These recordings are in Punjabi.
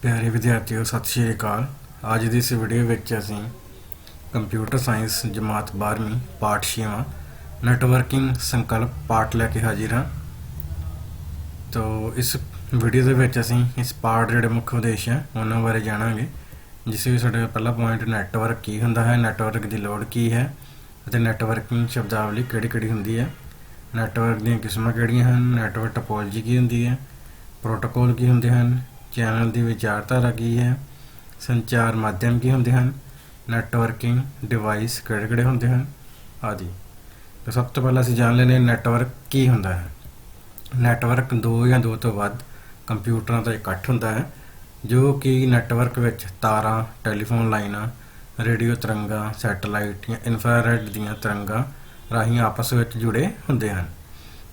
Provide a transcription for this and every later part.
प्यारे विद्यार्थियों सत श्री अकाल। अज की इस वीडियो में असी कंप्यूटर साइंस जमात 12वीं पाठ 6वां नैटवर्किंग संकल्प पाठ लैके हाजिर हाँ। तो इस वीडियो के असी इस पाठ जोड़े मुख्य उद्देश हैं उन्होंने बारे जानांगे। जिस भी साढ़े पहला पॉइंट नैटवर्क की हुंदा है, नैटवर्क की लोड़ की है, नैटवर्किंग शब्दावली किहड़ी हुंदी है, नैटवर्क दी किस्मां किहड़ियां हन, नैटवर्क टोपोलॉजी की हुंदी है, प्रोटोकॉल की हुंदे हन, चैनल की विचारधारा की है, संचार माध्यम की होंगे हैं, नैटवर्किंग डिवाइस किहड़े होंगे हैं आदि। तो सब तो पहला असीं जान लेने नैटवर्क की होंदा है। नैटवर्क दो या दो तो वध कंप्यूटरों का इकट्ठ होंदा है जो कि नैटवर्क विच तारां, टैलीफोन लाइनां, रेडियो तरंगा, सैटेलाइट या इंफ्रारैड दीयां तरंगां राहीं आपस में जुड़े होंदे हैं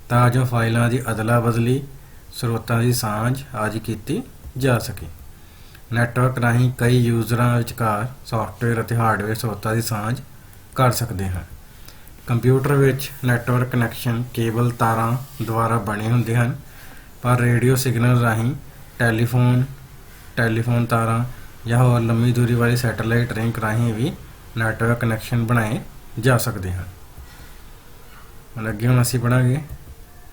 तां जो फाइलों की अदला बदली, स्रोतां की सांझ आदि की जा सके। नैटवर्क राहीं कई यूजरां विचकार सॉफ्टवेयर और हार्डवेयर स्रोतां की सांझ कर सकते हैं। कंप्यूटर विच नैटवर्क कनैक्शन केबल तारां द्वारा बने होंदे हैं, पर रेडियो सिग्नल राहीं टैलीफोन तारां या होर लंबी दूरी वाली सैटेलाइट लिंक राहीं भी नैटवर्क कनैक्शन बनाए जा सकते हैं। अगे हम असीं पढ़ांगे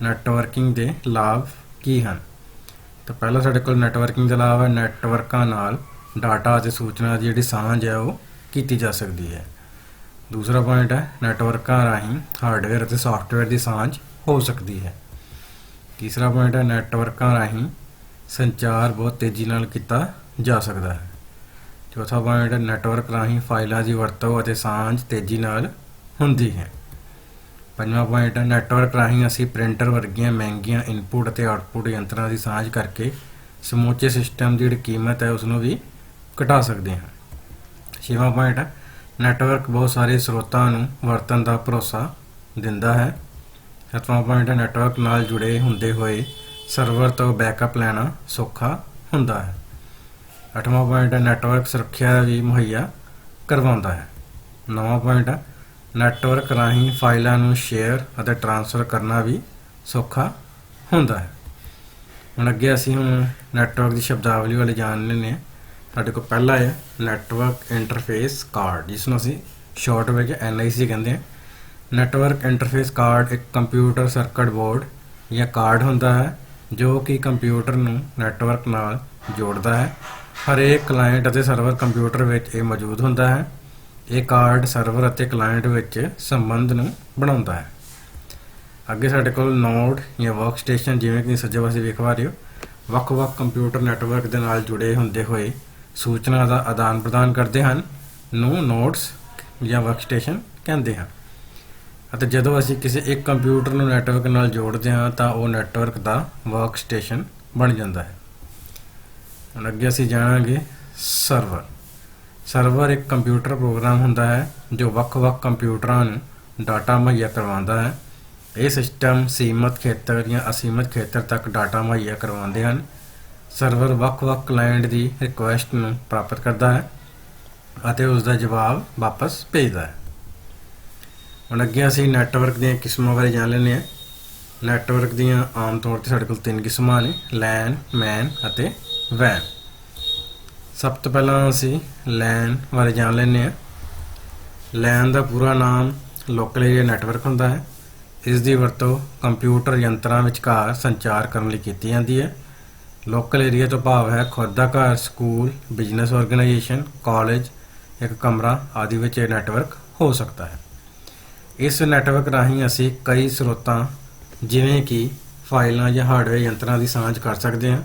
नैटवर्किंग के लाभ की हैं। तो पहला साडे कोल नैटवर्किंग का लाभ है नैटवर्कों नाल डाटा और सूचना की जिहड़ी सांझ है वो की जा सकती है। दूसरा पॉइंट है नैटवर्कों राहीं हार्डवेयर और सॉफ्टवेयर की सांझ हो सकती है। तीसरा पॉइंट है नैटवर्कों राहीं संचार बहुत तेज़ी नाल किया जा सकता है। चौथा पॉइंट है नैटवर्क राहीं फाइलों की वरतों और सांझ तेज़ी नाल हुंदी है। पंजवां पॉइंट है नैटवर्क राहीं असी प्रिंटर वर्गियां महंगियां इनपुट और आउटपुट यंत्रां की सांझ करके समूचे सिस्टम की जिहड़ी कीमत है उसनूं भी घटा सकते हैं। छेवां पॉइंट है नैटवर्क बहुत सारे स्रोतां नूं वरतन का भरोसा दिंदा है। सतवां पॉइंट है नैटवर्क नाल जुड़े हुंदे होए सर्वर तो बैकअप लेना सौखा हुंदा है। अठवां पॉइंट है नैटवर्क सुरक्षा भी मुहैया करवाउंदा है। नौवां पॉइंट है नैटवर्क राहीं फाइलों नूं शेयर और ट्रांसफर करना भी सौखा हुंदा है। हुण अगे असीं हुण नैटवर्क की शब्दावली वाले जान लैंदे हां। साडे कोल पहला है नैटवर्क इंटरफेस कार्ड, जिसनूं असीं शॉर्ट विच NIC कहंदे हां। नैटवर्क इंटरफेस कार्ड एक कंप्यूटर सर्किट बोर्ड या कार्ड हुंदा है जो कि कंप्यूटर नूं नैटवर्क नाल जोड़दा है। हरेक क्लाइंट और सर्वर कंप्यूटर विच ये मौजूद हुंदा है। ये कार्ड सर्वर और क्लाइंट विच संबंध नूं बनाउंदा है। अगे साडे कोल नोड या वर्क स्टेशन जिवें कि सज्जे पासे वेख पा रहे हो वख-वख कंप्यूटर नैटवर्क दे नाल जुड़े हुंदे होए सूचना का आदान प्रदान करते हैं नूं नोड्स या वर्क स्टेशन कहते हैं। ਅਤੇ ਜਦੋਂ ਅਸੀਂ ਕਿਸੇ ਇੱਕ ਕੰਪਿਊਟਰ ਨੂੰ ਨੈਟਵਰਕ ਨਾਲ ਜੋੜਦੇ ਹਾਂ ਤਾਂ ਉਹ ਨੈਟਵਰਕ ਦਾ ਵਰਕ ਸਟੇਸ਼ਨ ਬਣ ਜਾਂਦਾ ਹੈ। ਹੁਣ ਅੱਗੇ ਅਸੀਂ ਜਾਣਾਂਗੇ ਸਰਵਰ ਇੱਕ ਕੰਪਿਊਟਰ ਪ੍ਰੋਗਰਾਮ ਹੁੰਦਾ ਹੈ ਜੋ ਵੱਖ-ਵੱਖ ਕੰਪਿਊਟਰਾਂ ਨੂੰ ਡਾਟਾ ਮੁਹੱਈਆ ਕਰਵਾਉਂਦਾ ਹੈ। ਇਹ ਸਿਸਟਮ ਸੀਮਤ ਖੇਤਰ ਜਾਂ ਅਸੀਮਤ ਖੇਤਰ ਤੱਕ ਡਾਟਾ ਮੁਹੱਈਆ ਕਰਵਾਉਂਦੇ ਹਨ। ਸਰਵਰ ਵੱਖ-ਵੱਖ ਕਲਾਇੰਟ ਦੀ ਰਿਕੁਐਸਟ ਨੂੰ ਪ੍ਰਾਪਤ ਕਰਦਾ ਹੈ ਅਤੇ ਉਸ ਦਾ ਜਵਾਬ ਵਾਪਸ ਭੇਜਦਾ ਹੈ। ਹੁਣ ਅੱਗੇ ਅਸੀਂ ਨੈਟਵਰਕ ਦੀਆਂ ਕਿਸਮਾਂ ਬਾਰੇ ਜਾਣ ਲੈਂਦੇ ਹਾਂ। ਨੈਟਵਰਕ ਦੀਆਂ ਆਮ ਤੌਰ 'ਤੇ ਸਾਡੇ ਕੋਲ 3 ਕਿਸਮਾਂ ਨੇ, LAN, MAN ਅਤੇ WAN। ਸਭ ਤੋਂ ਪਹਿਲਾਂ ਅਸੀਂ LAN ਬਾਰੇ ਜਾਣ ਲੈਂਦੇ ਹਾਂ। LAN ਦਾ ਪੂਰਾ ਨਾਮ ਲੋਕਲ ਏਰੀਆ ਨੈਟਵਰਕ ਹੁੰਦਾ ਹੈ। ਇਸ ਦੀ ਵਰਤੋਂ ਕੰਪਿਊਟਰ ਯੰਤਰਾਂ ਵਿਚਕਾਰ ਸੰਚਾਰ ਕਰਨ ਲਈ ਕੀਤੀ ਜਾਂਦੀ ਹੈ। ਲੋਕਲ ਏਰੀਆ ਤੋਂ ਭਾਵ ਹੈ ਖੁਦ ਦਾ ਘਰ, ਸਕੂਲ, ਬਿਜ਼ਨਸ ਆਰਗੇਨਾਈਜੇਸ਼ਨ, ਕਾਲਜ, ਇੱਕ ਕਮਰਾ ਆਦਿ ਵਿੱਚ ਇਹ ਨੈਟਵਰਕ ਹੋ ਸਕਦਾ ਹੈ। इस नैटवर्क राहीं असी कई स्रोतां जिवें कि फाइलों या हार्डवेयर यंत्रां की सांझ कर सकते हैं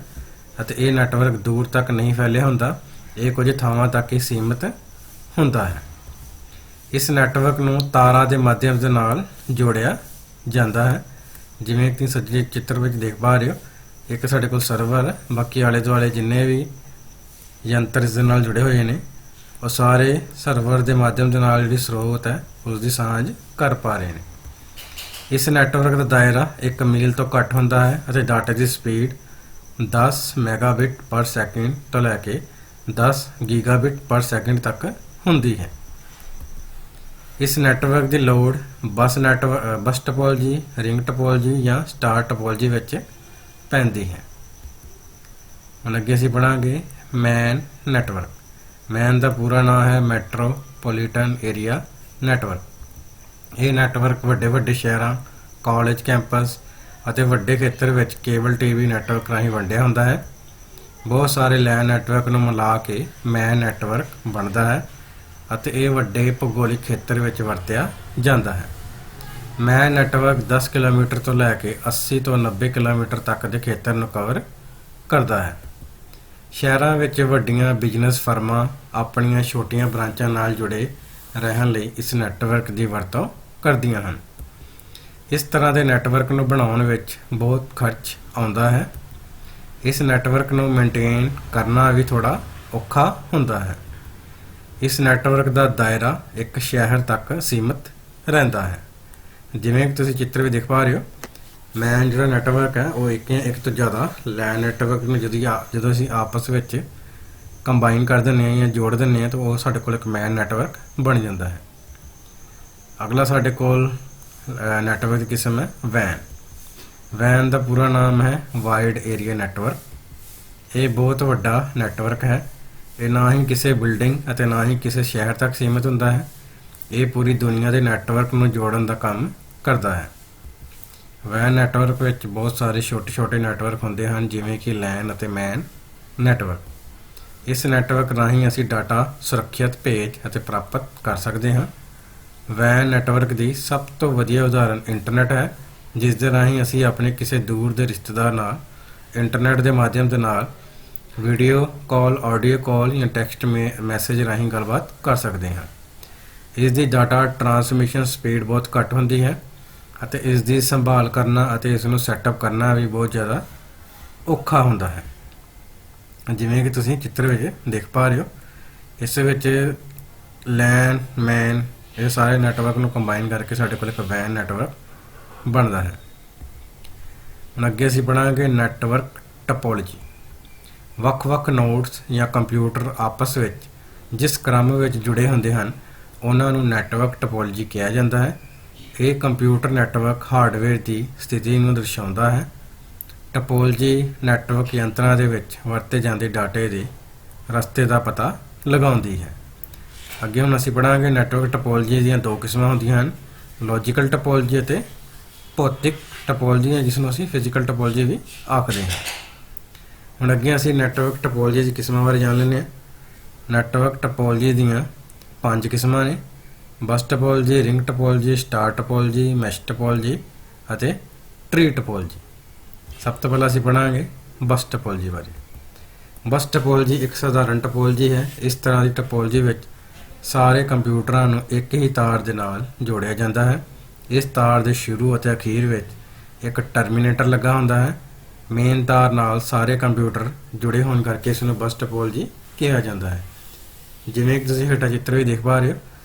ਅਤੇ ਇਹ नैटवर्क दूर तक नहीं फैलिया हुंदा, ये कुछ थावां तक ही सीमित हुंदा है। इस नैटवर्क नूं तारां दे माध्यम दे नाल जोड़िया जांदा है। जिवें कि सज्जे चित्र विच देख पा रहे हो एक साडे कोल सर्वर, बाकी आले दुआले जिन्ने भी यंत्र इस दे नाल जुड़े हुए ने और सारे सर्वर के माध्यम के नाल जिहड़ी स्रोत है उसकी सांझ कर पा रहे हैं। इस नैटवर्क का दायरा 1 मील तो घट होंदा है और डाटा की स्पीड 10 मेगाबिट पर सैकेंड तो लैके 10 गीगाबिट पर सैकेंड तक होंदी है। इस नैटवर्क की लोड़ बस टपोलॉजी, रिंग टपोलॉजी या स्टार टपोलॉजी विच पैंदी है। हुण अगे असीं पढ़ांगे मैन नैटवर्क। मैन का पूरा नाम है मैट्रोपोलीटन एरिया नैटवर्क। ये नैटवर्क ਵੱਡੇ ਵੱਡੇ ਸ਼ਹਿਰਾਂ, ਕਾਲਜ ਕੈਂਪਸ ਅਤੇ ਵੱਡੇ ਖੇਤਰ ਵਿੱਚ ਕੇਬਲ ਟੀਵੀ ਨੈਟਵਰਕ ਰਾਹੀਂ ਵੰਡਿਆ ਹੁੰਦਾ ਹੈ। ਬਹੁਤ ਸਾਰੇ ਲੈਨ ਨੈਟਵਰਕ ਨੂੰ ਮਿਲਾ ਕੇ ਮੈਨ ਨੈਟਵਰਕ ਬਣਦਾ ਹੈ ਅਤੇ ਇਹ ਵੱਡੇ ਭੂਗੋਲਿਕ ਖੇਤਰ ਵਿੱਚ ਵਰਤਿਆ ਜਾਂਦਾ ਹੈ। ਮੈਨ ਨੈਟਵਰਕ 10 ਕਿਲੋਮੀਟਰ ਤੋਂ ਲੈ ਕੇ 80 ਤੋਂ 90 ਕਿਲੋਮੀਟਰ ਤੱਕ ਦੇ ਖੇਤਰ ਨੂੰ ਕਵਰ ਕਰਦਾ ਹੈ। ਸ਼ਹਿਰਾਂ ਵਿੱਚ ਵੱਡੀਆਂ ਬਿਜ਼ਨਸ ਫਰਮਾਂ ਆਪਣੀਆਂ ਛੋਟੀਆਂ ਬ੍ਰਾਂਚਾਂ ਨਾਲ ਜੁੜੇ ਰਹਿਣ ਲਈ ਇਸ ਨੈਟਵਰਕ ਦੀ ਵਰਤੋਂ ਕਰਦੀਆਂ ਹਨ। ਇਸ ਤਰ੍ਹਾਂ ਦੇ ਨੈਟਵਰਕ ਨੂੰ ਬਣਾਉਣ ਵਿੱਚ ਬਹੁਤ ਖਰਚ ਆਉਂਦਾ ਹੈ। ਇਸ ਨੈਟਵਰਕ ਨੂੰ ਮੇਨਟੇਨ ਕਰਨਾ ਵੀ ਥੋੜ੍ਹਾ ਔਖਾ ਹੁੰਦਾ ਹੈ। ਇਸ ਨੈਟਵਰਕ ਦਾ ਦਾਇਰਾ ਇੱਕ ਸ਼ਹਿਰ ਤੱਕ ਸੀਮਿਤ ਰਹਿੰਦਾ ਹੈ। ਜਿਵੇਂ ਕਿ ਤੁਸੀਂ ਚਿੱਤਰ ਵਿੱਚ ਦੇਖ ਪਾ ਰਹੇ ਹੋ, ਮੈਨ ਜਿਹੜਾ ਨੈਟਵਰਕ ਹੈ ਉਹ ਇੱਕ ਤੋਂ ਜ਼ਿਆਦਾ ਲੈਨ ਨੈਟਵਰਕ ਨੂੰ ਜਦੋਂ ਅਸੀਂ ਆਪਸ ਵਿੱਚ ਕੰਬਾਈਨ ਕਰ ਦਿੰਦੇ ਹਾਂ ਜਾਂ ਜੋੜ ਦਿੰਦੇ ਹਾਂ ਤਾਂ ਉਹ ਸਾਡੇ ਕੋਲ ਇੱਕ ਮੈਨ ਨੈਟਵਰਕ ਬਣ ਜਾਂਦਾ ਹੈ। ਅਗਲਾ ਸਾਡੇ ਕੋਲ ਨੈਟਵਰਕ ਦੀ ਕਿਸਮ ਹੈ ਵੈਨ। ਵੈਨ ਦਾ ਪੂਰਾ ਨਾਮ ਹੈ ਵਾਈਡ ਏਰੀਆ ਨੈਟਵਰਕ। ਇਹ ਬਹੁਤ ਵੱਡਾ ਨੈਟਵਰਕ ਹੈ। ਇਹ ਨਾ ਹੀ ਕਿਸੇ ਬਿਲਡਿੰਗ ਅਤੇ ਨਾ ਹੀ ਕਿਸੇ ਸ਼ਹਿਰ ਤੱਕ ਸੀਮਿਤ ਹੁੰਦਾ ਹੈ। ਇਹ ਪੂਰੀ ਦੁਨੀਆ ਦੇ ਨੈਟਵਰਕ ਨੂੰ ਜੋੜਨ ਦਾ ਕੰਮ ਕਰਦਾ ਹੈ। ਵੈਨ ਨੈਟਵਰਕ ਵਿੱਚ ਬਹੁਤ ਸਾਰੇ ਛੋਟੇ ਨੈਟਵਰਕ ਹੁੰਦੇ ਹਨ, ਜਿਵੇਂ ਕਿ ਲੈਨ ਅਤੇ ਮੈਨ ਨੈਟਵਰਕ। ਇਸ ਨੈਟਵਰਕ ਰਾਹੀਂ ਅਸੀਂ ਡਾਟਾ ਸੁਰੱਖਿਅਤ ਭੇਜ ਅਤੇ ਪ੍ਰਾਪਤ ਕਰ ਸਕਦੇ ਹਾਂ। ਵੈਨ ਨੈਟਵਰਕ ਦੀ ਸਭ ਤੋਂ ਵਧੀਆ ਉਦਾਹਰਨ ਇੰਟਰਨੈਟ ਹੈ, ਜਿਸ ਦੇ ਰਾਹੀਂ ਅਸੀਂ ਆਪਣੇ ਕਿਸੇ ਦੂਰ ਦੇ ਰਿਸ਼ਤੇਦਾਰ ਨਾਲ ਇੰਟਰਨੈਟ ਦੇ ਮਾਧਿਅਮ ਦੇ ਨਾਲ ਵੀਡੀਓ ਕਾਲ, ਆਡੀਓ ਕਾਲ ਜਾਂ ਟੈਕਸਟ ਮੈਸੇਜ ਰਾਹੀਂ ਗੱਲਬਾਤ ਕਰ ਸਕਦੇ ਹਾਂ। ਇਸ ਦੀ ਡਾਟਾ ਟਰਾਂਸਮਿਸ਼ਨ ਸਪੀਡ ਬਹੁਤ ਘੱਟ ਹੁੰਦੀ ਹੈ ਅਤੇ ਇਸ ਦੀ ਸੰਭਾਲ ਕਰਨਾ ਅਤੇ ਇਸ ਨੂੰ ਸੈਟਅਪ ਕਰਨਾ ਵੀ ਬਹੁਤ ਜ਼ਿਆਦਾ ਔਖਾ ਹੁੰਦਾ ਹੈ। ਜਿਵੇਂ ਕਿ ਤੁਸੀਂ ਚਿੱਤਰ ਵਿੱਚ ਦੇਖ ਪਾ ਰਹੇ ਹੋ, ਇਸ ਵਿੱਚ ਲੈਨ, ਮੈਨ ਇਹ ਸਾਰੇ ਨੈਟਵਰਕ ਨੂੰ ਕੰਬਾਈਨ ਕਰਕੇ ਸਾਡੇ ਕੋਲ ਇੱਕ ਵੈਨ ਨੈਟਵਰਕ ਬਣਦਾ ਹੈ। ਹੁਣ ਅੱਗੇ ਅਸੀਂ ਪੜ੍ਹਾਂਗੇ ਨੈਟਵਰਕ ਟਪੋਲੋਜੀ। ਵੱਖ-ਵੱਖ ਨੋਡਸ ਜਾਂ ਕੰਪਿਊਟਰ ਆਪਸ ਵਿੱਚ ਜਿਸ ਕ੍ਰਮ ਵਿੱਚ ਜੁੜੇ ਹੁੰਦੇ ਹਨ ਉਹਨਾਂ ਨੂੰ ਨੈਟਵਰਕ ਟਪੋਲੋਜੀ ਕਿਹਾ ਜਾਂਦਾ ਹੈ। ਇਹ ਕੰਪਿਊਟਰ ਨੈਟਵਰਕ ਹਾਰਡਵੇਅਰ ਦੀ ਸਥਿਤੀ ਨੂੰ ਦਰਸਾਉਂਦਾ ਹੈ। ਟਪੋਲੋਜੀ ਨੈਟਵਰਕ ਯੰਤਰਾਂ ਦੇ ਵਿੱਚ ਵਰਤੇ ਜਾਂਦੇ ਡਾਟੇ ਦੇ ਰਸਤੇ ਦਾ ਪਤਾ ਲਗਾਉਂਦੀ ਹੈ। ਅੱਗੇ ਹੁਣ ਅਸੀਂ ਪੜ੍ਹਾਂਗੇ ਨੈਟਵਰਕ ਟਪੋਲੋਜੀ ਦੀਆਂ ਦੋ ਕਿਸਮਾਂ ਹੁੰਦੀਆਂ ਹਨ, ਲੌਜੀਕਲ ਟਪੋਲੋਜੀ ਅਤੇ ਭੌਤਿਕ ਟਪੋਲੋਜੀ, ਜਿਸ ਨੂੰ ਅਸੀਂ ਫਿਜ਼ੀਕਲ ਟਪੋਲੋਜੀ ਵੀ ਆਖਦੇ ਹਾਂ। ਹੁਣ ਅੱਗੇ ਅਸੀਂ ਨੈਟਵਰਕ ਟਪੋਲੋਜੀ ਦੀ ਕਿਸਮਾਂ ਬਾਰੇ ਜਾਣ ਲੈਂਦੇ ਹਾਂ। ਨੈਟਵਰਕ ਟਪੋਲੋਜੀ ਦੀਆਂ 5 ਕਿਸਮਾਂ ਨੇ: ਬਸ ਟਪੋਲੋਜੀ, ਰਿੰਗ ਟਪੋਲੋਜੀ, ਸਟਾਰ ਟਪੋਲੋਜੀ, ਮੈਸ਼ ਟਪੋਲੋਜੀ ਅਤੇ ਟਰੀ ਟਪੋਲੋਜੀ। ਸਭ ਤੋਂ ਪਹਿਲਾਂ ਅਸੀਂ ਪੜ੍ਹਾਂਗੇ ਬਸ ਟਪੋਲੋਜੀ ਬਾਰੇ। ਬਸ ਟਪੋਲੋਜੀ ਇੱਕ ਸਧਾਰਨ ਟਪੋਲੋਜੀ ਹੈ। ਇਸ ਤਰ੍ਹਾਂ ਦੀ ਟਪੋਲੋਜੀ ਵਿੱਚ ਸਾਰੇ ਕੰਪਿਊਟਰਾਂ ਨੂੰ ਇੱਕ ਹੀ ਤਾਰ ਦੇ ਨਾਲ ਜੋੜਿਆ ਜਾਂਦਾ ਹੈ। ਇਸ ਤਾਰ ਦੇ ਸ਼ੁਰੂ ਅਤੇ ਅਖੀਰ ਵਿੱਚ ਇੱਕ ਟਰਮੀਨੇਟਰ ਲੱਗਾ ਹੁੰਦਾ ਹੈ। ਮੇਨ ਤਾਰ ਨਾਲ ਸਾਰੇ ਕੰਪਿਊਟਰ ਜੁੜੇ ਹੋਣ ਕਰਕੇ ਇਸ ਨੂੰ ਬਸ ਟਪੋਲੋਜੀ ਕਿਹਾ ਜਾਂਦਾ ਹੈ। ਜਿਵੇਂ ਕਿ ਤੁਸੀਂ ਹੇਠਾਂ ਚਿੱਤਰ ਵਿੱਚ ਦੇਖ ਪਾ ਰਹੇ ਹੋ,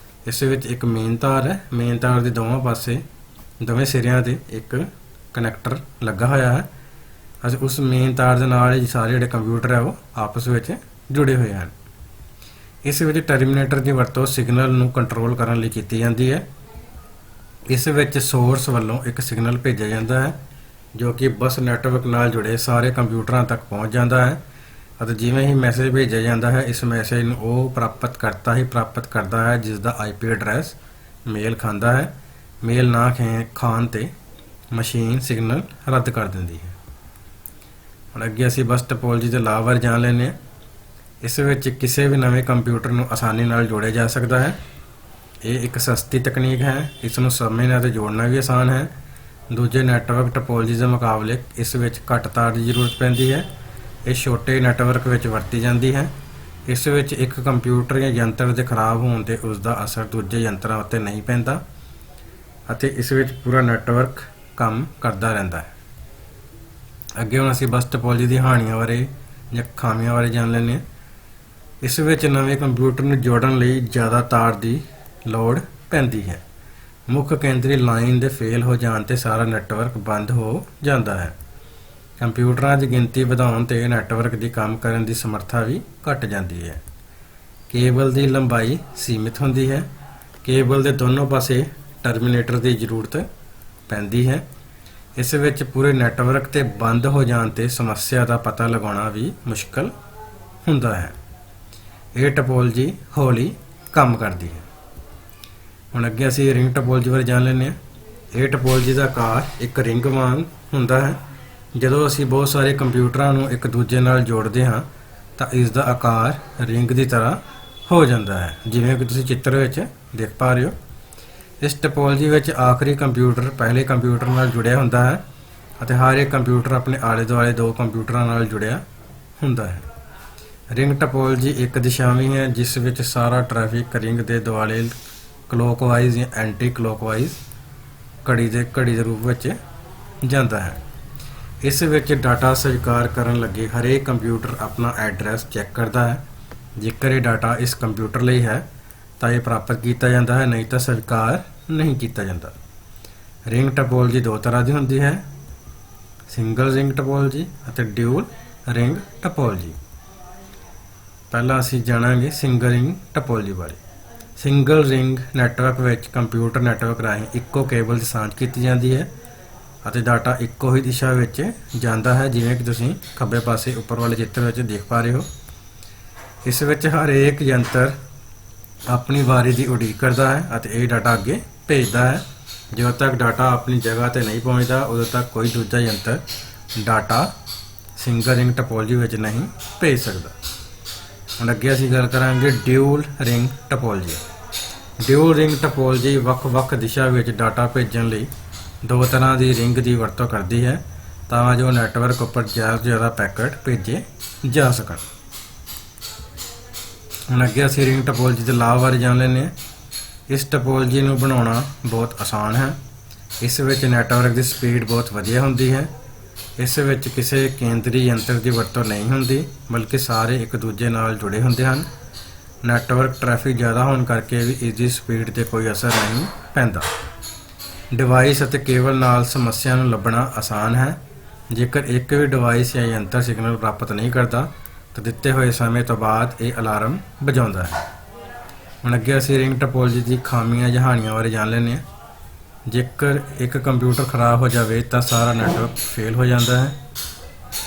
ਇਸ ਵਿੱਚ ਇੱਕ ਮੇਨ ਤਾਰ ਹੈ। ਮੇਨ ਤਾਰ ਦੇ ਦੋਵੇਂ ਸਿਰਿਆਂ ਤੇ ਇੱਕ ਕਨੈਕਟਰ ਲੱਗਾ ਹੋਇਆ ਹੈ ਅਤੇ ਉਸ ਮੇਨ ਤਾਰ ਦੇ ਨਾਲ ਹੀ ਸਾਰੇ ਜਿਹੜੇ ਕੰਪਿਊਟਰ ਹੈ ਉਹ ਆਪਸ ਵਿੱਚ ਜੁੜੇ ਹੋਏ ਹਨ। ਇਸ ਵਿੱਚ ਟਰਮੀਨੇਟਰ ਦੀ ਵਰਤੋਂ ਸਿਗਨਲ ਨੂੰ ਕੰਟਰੋਲ ਕਰਨ ਲਈ ਕੀਤੀ ਜਾਂਦੀ ਹੈ। ਇਸ ਵਿੱਚ ਸੋਰਸ ਵੱਲੋਂ ਇੱਕ ਸਿਗਨਲ ਭੇਜਿਆ ਜਾਂਦਾ ਹੈ ਜੋ ਕਿ ਬਸ ਨੈਟਵਰਕ ਨਾਲ ਜੁੜੇ ਸਾਰੇ ਕੰਪਿਊਟਰਾਂ ਤੱਕ ਪਹੁੰਚ ਜਾਂਦਾ ਹੈ ਅਤੇ ਜਿਵੇਂ ਹੀ ਮੈਸੇਜ ਭੇਜਿਆ ਜਾਂਦਾ ਹੈ, ਇਸ ਮੈਸੇਜ ਨੂੰ ਉਹ ਪ੍ਰਾਪਤਕਰਤਾ ਹੀ ਪ੍ਰਾਪਤ ਕਰਦਾ ਹੈ ਜਿਸ ਦਾ IP ਐਡਰੈਸ ਮੇਲ ਖਾਂਦਾ ਹੈ। ਮੇਲ ਨਾ ਖਾਣ 'ਤੇ ਮਸ਼ੀਨ ਸਿਗਨਲ ਰੱਦ ਕਰ ਦਿੰਦੀ ਹੈ। ਹੁਣ ਅੱਗੇ ਅਸੀਂ ਬਸ ਟਪੋਲੋਜੀ ਦੇ ਲਾਭ ਬਾਰੇ ਜਾਣ ਲੈਂਦੇ ਹਾਂ। ਇਸ ਵਿੱਚ ਕਿਸੇ ਵੀ ਨਵੇਂ ਕੰਪਿਊਟਰ ਨੂੰ ਆਸਾਨੀ ਨਾਲ ਜੋੜਿਆ ਜਾ ਸਕਦਾ ਹੈ। ਇਹ ਇੱਕ ਸਸਤੀ ਤਕਨੀਕ ਹੈ। ਇਸ ਨੂੰ ਸਮੇਂ ਨਾਲ ਜੋੜਨਾ ਵੀ ਆਸਾਨ ਹੈ। ਦੂਜੇ ਨੈਟਵਰਕ ਟਪੋਲੋਜੀ ਦੇ ਮੁਕਾਬਲੇ ਇਸ ਵਿੱਚ ਘੱਟ ਤਾਰ ਦੀ ਜ਼ਰੂਰਤ ਪੈਂਦੀ ਹੈ। ਇਹ ਛੋਟੇ ਨੈਟਵਰਕ ਵਿੱਚ ਵਰਤੀ ਜਾਂਦੀ ਹੈ। ਇਸ ਵਿੱਚ ਇੱਕ ਕੰਪਿਊਟਰ ਜਾਂ ਯੰਤਰ ਦੇ ਖਰਾਬ ਹੋਣ 'ਤੇ ਉਸ ਦਾ ਅਸਰ ਦੂਜੇ ਯੰਤਰਾਂ ਉੱਤੇ ਨਹੀਂ ਪੈਂਦਾ ਅਤੇ ਇਸ ਵਿੱਚ ਪੂਰਾ ਨੈਟਵਰਕ ਕੰਮ ਕਰਦਾ ਰਹਿੰਦਾ ਹੈ। ਅੱਗੇ ਹੁਣ ਅਸੀਂ ਬਸ ਟਪੋਲੋਜੀ ਦੀ ਹਾਨੀਆਂ ਬਾਰੇ ਜਾਂ ਖਾਮੀਆਂ ਬਾਰੇ ਜਾਣ ਲੈਂਦੇ ਹਾਂ। ਇਸ ਵਿੱਚ ਨਵੇਂ ਕੰਪਿਊਟਰ ਨੂੰ ਜੋੜਨ ਲਈ ਜ਼ਿਆਦਾ ਤਾਰ ਦੀ ਲੋੜ ਪੈਂਦੀ ਹੈ। ਮੁੱਖ ਕੇਂਦਰੀ ਲਾਈਨ ਦੇ ਫੇਲ ਹੋ ਜਾਣ 'ਤੇ ਸਾਰਾ ਨੈਟਵਰਕ ਬੰਦ ਹੋ ਜਾਂਦਾ ਹੈ। ਕੰਪਿਊਟਰਾਂ ਦੀ ਗਿਣਤੀ ਵਧਾਉਣ 'ਤੇ ਨੈਟਵਰਕ ਦੀ ਕੰਮ ਕਰਨ ਦੀ ਸਮਰੱਥਾ ਵੀ ਘਟ ਜਾਂਦੀ ਹੈ। ਕੇਬਲ ਦੀ ਲੰਬਾਈ ਸੀਮਿਤ ਹੁੰਦੀ ਹੈ। ਕੇਬਲ ਦੇ ਦੋਨੋਂ ਪਾਸੇ ਟਰਮੀਨੇਟਰ ਦੀ ਜ਼ਰੂਰਤ ਪੈਂਦੀ ਹੈ। ਇਸ ਵਿੱਚ ਪੂਰੇ ਨੈਟਵਰਕ 'ਤੇ ਬੰਦ ਹੋ ਜਾਣ 'ਤੇ ਸਮੱਸਿਆ ਦਾ ਪਤਾ ਲਗਾਉਣਾ ਵੀ ਮੁਸ਼ਕਲ ਹੁੰਦਾ ਹੈ। ਇਹ ਟਪੋਲਜੀ ਹੌਲੀ ਕੰਮ ਕਰਦੀ ਹੈ। ਹੁਣ ਅੱਗੇ ਅਸੀਂ ਰਿੰਗ ਟਪੋਲਜੀ ਬਾਰੇ ਜਾਣ ਲੈਂਦੇ ਹਾਂ। ਇਹ ਟਪੋਲਜੀ ਦਾ ਆਕਾਰ ਇੱਕ ਰਿੰਗ ਵਾਂਗ ਹੁੰਦਾ ਹੈ। ਜਦੋਂ ਅਸੀਂ ਬਹੁਤ ਸਾਰੇ ਕੰਪਿਊਟਰਾਂ ਨੂੰ ਇੱਕ ਦੂਜੇ ਨਾਲ ਜੋੜਦੇ ਹਾਂ ਤਾਂ ਇਸ ਦਾ ਆਕਾਰ ਰਿੰਗ ਦੀ ਤਰ੍ਹਾਂ ਹੋ ਜਾਂਦਾ ਹੈ, ਜਿਵੇਂ ਕਿ ਤੁਸੀਂ ਚਿੱਤਰ ਵਿੱਚ ਦੇਖ ਪਾ ਰਹੇ ਹੋ। ਇਸ ਟਪੋਲਜੀ ਵਿੱਚ ਆਖਰੀ ਕੰਪਿਊਟਰ ਪਹਿਲੇ ਕੰਪਿਊਟਰ ਨਾਲ ਜੁੜਿਆ ਹੁੰਦਾ ਹੈ ਅਤੇ ਹਰ ਇੱਕ ਕੰਪਿਊਟਰ ਆਪਣੇ ਆਲੇ ਦੁਆਲੇ ਦੋ ਕੰਪਿਊਟਰਾਂ ਨਾਲ ਜੁੜਿਆ ਹੁੰਦਾ ਹੈ। ਰਿੰਗ ਟਪੋਲਜੀ ਇੱਕ ਦਿਸ਼ਾਵੀ ਹੈ, ਜਿਸ ਵਿੱਚ ਸਾਰਾ ਟ੍ਰੈਫਿਕ ਰਿੰਗ ਦੇ ਦੁਆਲੇ ਕਲੋਕਵਾਈਜ਼ ਜਾਂ ਐਂਟੀ ਕਲੋਕਵਾਈਜ਼ ਘੜੀ ਦੇ ਰੂਪ ਵਿੱਚ ਜਾਂਦਾ ਹੈ। ਇਸ ਵਿੱਚ ਡਾਟਾ ਸਵੀਕਾਰ ਕਰਨ ਲੱਗੇ ਹਰੇਕ ਕੰਪਿਊਟਰ ਆਪਣਾ ਐਡਰੈਸ ਚੈੱਕ ਕਰਦਾ ਹੈ। ਜੇਕਰ ਇਹ ਡਾਟਾ ਇਸ ਕੰਪਿਊਟਰ ਲਈ ਹੈ ਤਾਂ ਇਹ ਪ੍ਰਾਪਤ ਕੀਤਾ ਜਾਂਦਾ ਹੈ, ਨਹੀਂ ਤਾਂ ਸਵੀਕਾਰ ਨਹੀਂ ਕੀਤਾ ਜਾਂਦਾ। ਰਿੰਗ ਟਪੋਲਜੀ ਦੋ ਤਰ੍ਹਾਂ ਦੀ ਹੁੰਦੀ ਹੈ, ਸਿੰਗਲ ਰਿੰਗ ਟਪੋਲਜੀ ਅਤੇ ਡਿਊਲ ਰਿੰਗ ਟਪੋਲਜੀ। ਪਹਿਲਾਂ ਅਸੀਂ ਜਾਣਾਂਗੇ ਸਿੰਗਲ ਰਿੰਗ ਟਪੋਲਜੀ ਬਾਰੇ। ਸਿੰਗਲ ਰਿੰਗ ਨੈਟਵਰਕ ਵਿੱਚ ਕੰਪਿਊਟਰ ਨੈਟਵਰਕ ਰਾਹੀਂ ਇੱਕੋ ਕੇਬਲ ਦੀ ਸਾਂਝ ਕੀਤੀ ਜਾਂਦੀ ਹੈ ਅਤੇ ਡਾਟਾ ਇੱਕੋ ਹੀ ਦਿਸ਼ਾ ਵਿੱਚ ਜਾਂਦਾ ਹੈ, ਜਿਵੇਂ ਕਿ ਤੁਸੀਂ ਖੱਬੇ ਪਾਸੇ ਉੱਪਰ ਵਾਲੇ ਚਿੱਤਰ ਵਿੱਚ ਦੇਖ ਪਾ ਰਹੇ ਹੋ। ਇਸ ਵਿੱਚ ਹਰੇਕ ਯੰਤਰ ਆਪਣੀ ਵਾਰੀ ਦੀ ਉਡੀਕ ਕਰਦਾ ਹੈ ਅਤੇ ਇਹ ਡਾਟਾ ਅੱਗੇ ਭੇਜਦਾ ਹੈ। ਜਦੋਂ ਤੱਕ ਡਾਟਾ ਆਪਣੀ ਜਗ੍ਹਾ ਤੇ ਨਹੀਂ ਪਹੁੰਚਦਾ ਉਦੋਂ ਤੱਕ ਕੋਈ ਦੂਜਾ ਯੰਤਰ ਡਾਟਾ ਸਿੰਗਲ ਰਿੰਗ ਟਪੋਲਜੀ ਵਿੱਚ ਨਹੀਂ ਭੇਜ ਸਕਦਾ। ਹੁਣ ਅੱਗੇ ਅਸੀਂ ਗੱਲ ਕਰਾਂਗੇ ਡਿਊਲ ਰਿੰਗ ਟਪੋਲਜੀ। ਡਿਊਲ ਰਿੰਗ ਟਪੋਲਜੀ ਵੱਖ-ਵੱਖ ਦਿਸ਼ਾ ਵਿੱਚ ਡਾਟਾ ਭੇਜਣ ਲਈ ਦੋ ਤਰ੍ਹਾਂ ਦੀ ਰਿੰਗ ਦੀ ਵਰਤੋਂ ਕਰਦੀ ਹੈ ਤਾਂ ਜੋ ਨੈਟਵਰਕ ਉੱਪਰ ਜ਼ਿਆਦਾ ਤੋਂ ਜ਼ਿਆਦਾ ਪੈਕਟ ਭੇਜੇ ਜਾ ਸਕਣ। ਹੁਣ ਅੱਗੇ ਅਸੀਂ ਰਿੰਗ ਟਪੋਲਜੀ ਦੇ ਲਾਭ ਬਾਰੇ ਜਾਣ ਲੈਂਦੇ ਹਾਂ। ਇਸ ਟਪੋਲਜੀ ਨੂੰ ਬਣਾਉਣਾ ਬਹੁਤ ਆਸਾਨ ਹੈ। ਇਸ ਵਿੱਚ ਨੈਟਵਰਕ ਦੀ ਸਪੀਡ ਬਹੁਤ ਵਧੀਆ ਹੁੰਦੀ ਹੈ। ਇਸ ਵਿੱਚ ਕਿਸੇ ਕੇਂਦਰੀ ਯੰਤਰ ਦੀ ਵਰਤੋਂ ਨਹੀਂ ਹੁੰਦੀ, ਬਲਕਿ ਸਾਰੇ ਇੱਕ ਦੂਜੇ ਨਾਲ ਜੁੜੇ ਹੁੰਦੇ ਹਨ। ਨੈਟਵਰਕ ਟ੍ਰੈਫਿਕ ਜ਼ਿਆਦਾ ਹੋਣ ਕਰਕੇ ਵੀ ਇਸ ਦੀ ਸਪੀਡ 'ਤੇ ਕੋਈ ਅਸਰ ਨਹੀਂ ਪੈਂਦਾ। ਡਿਵਾਈਸ ਅਤੇ ਕੇਬਲ ਨਾਲ ਸਮੱਸਿਆ ਨੂੰ ਲੱਭਣਾ ਆਸਾਨ ਹੈ। ਜੇਕਰ ਇੱਕ ਵੀ ਡਿਵਾਈਸ ਜਾਂ ਯੰਤਰ ਸਿਗਨਲ ਪ੍ਰਾਪਤ ਨਹੀਂ ਕਰਦਾ ਤਾਂ ਦਿੱਤੇ ਹੋਏ ਸਮੇਂ ਤੋਂ ਬਾਅਦ ਇਹ ਅਲਾਰਮ ਵਜਾਉਂਦਾ ਹੈ। ਹੁਣ ਅੱਗੇ ਅਸੀਂ ਰਿੰਗ ਟਪੋਲਜੀ ਦੀ ਖਾਮੀਆਂ ਜਾਂ ਹਾਨੀਆਂ ਬਾਰੇ ਜਾਣ ਲੈਂਦੇ ਹਾਂ। ਜੇਕਰ ਇੱਕ ਕੰਪਿਊਟਰ ਖਰਾਬ ਹੋ ਜਾਵੇ ਤਾਂ ਸਾਰਾ ਨੈਟਵਰਕ ਫੇਲ ਹੋ ਜਾਂਦਾ ਹੈ।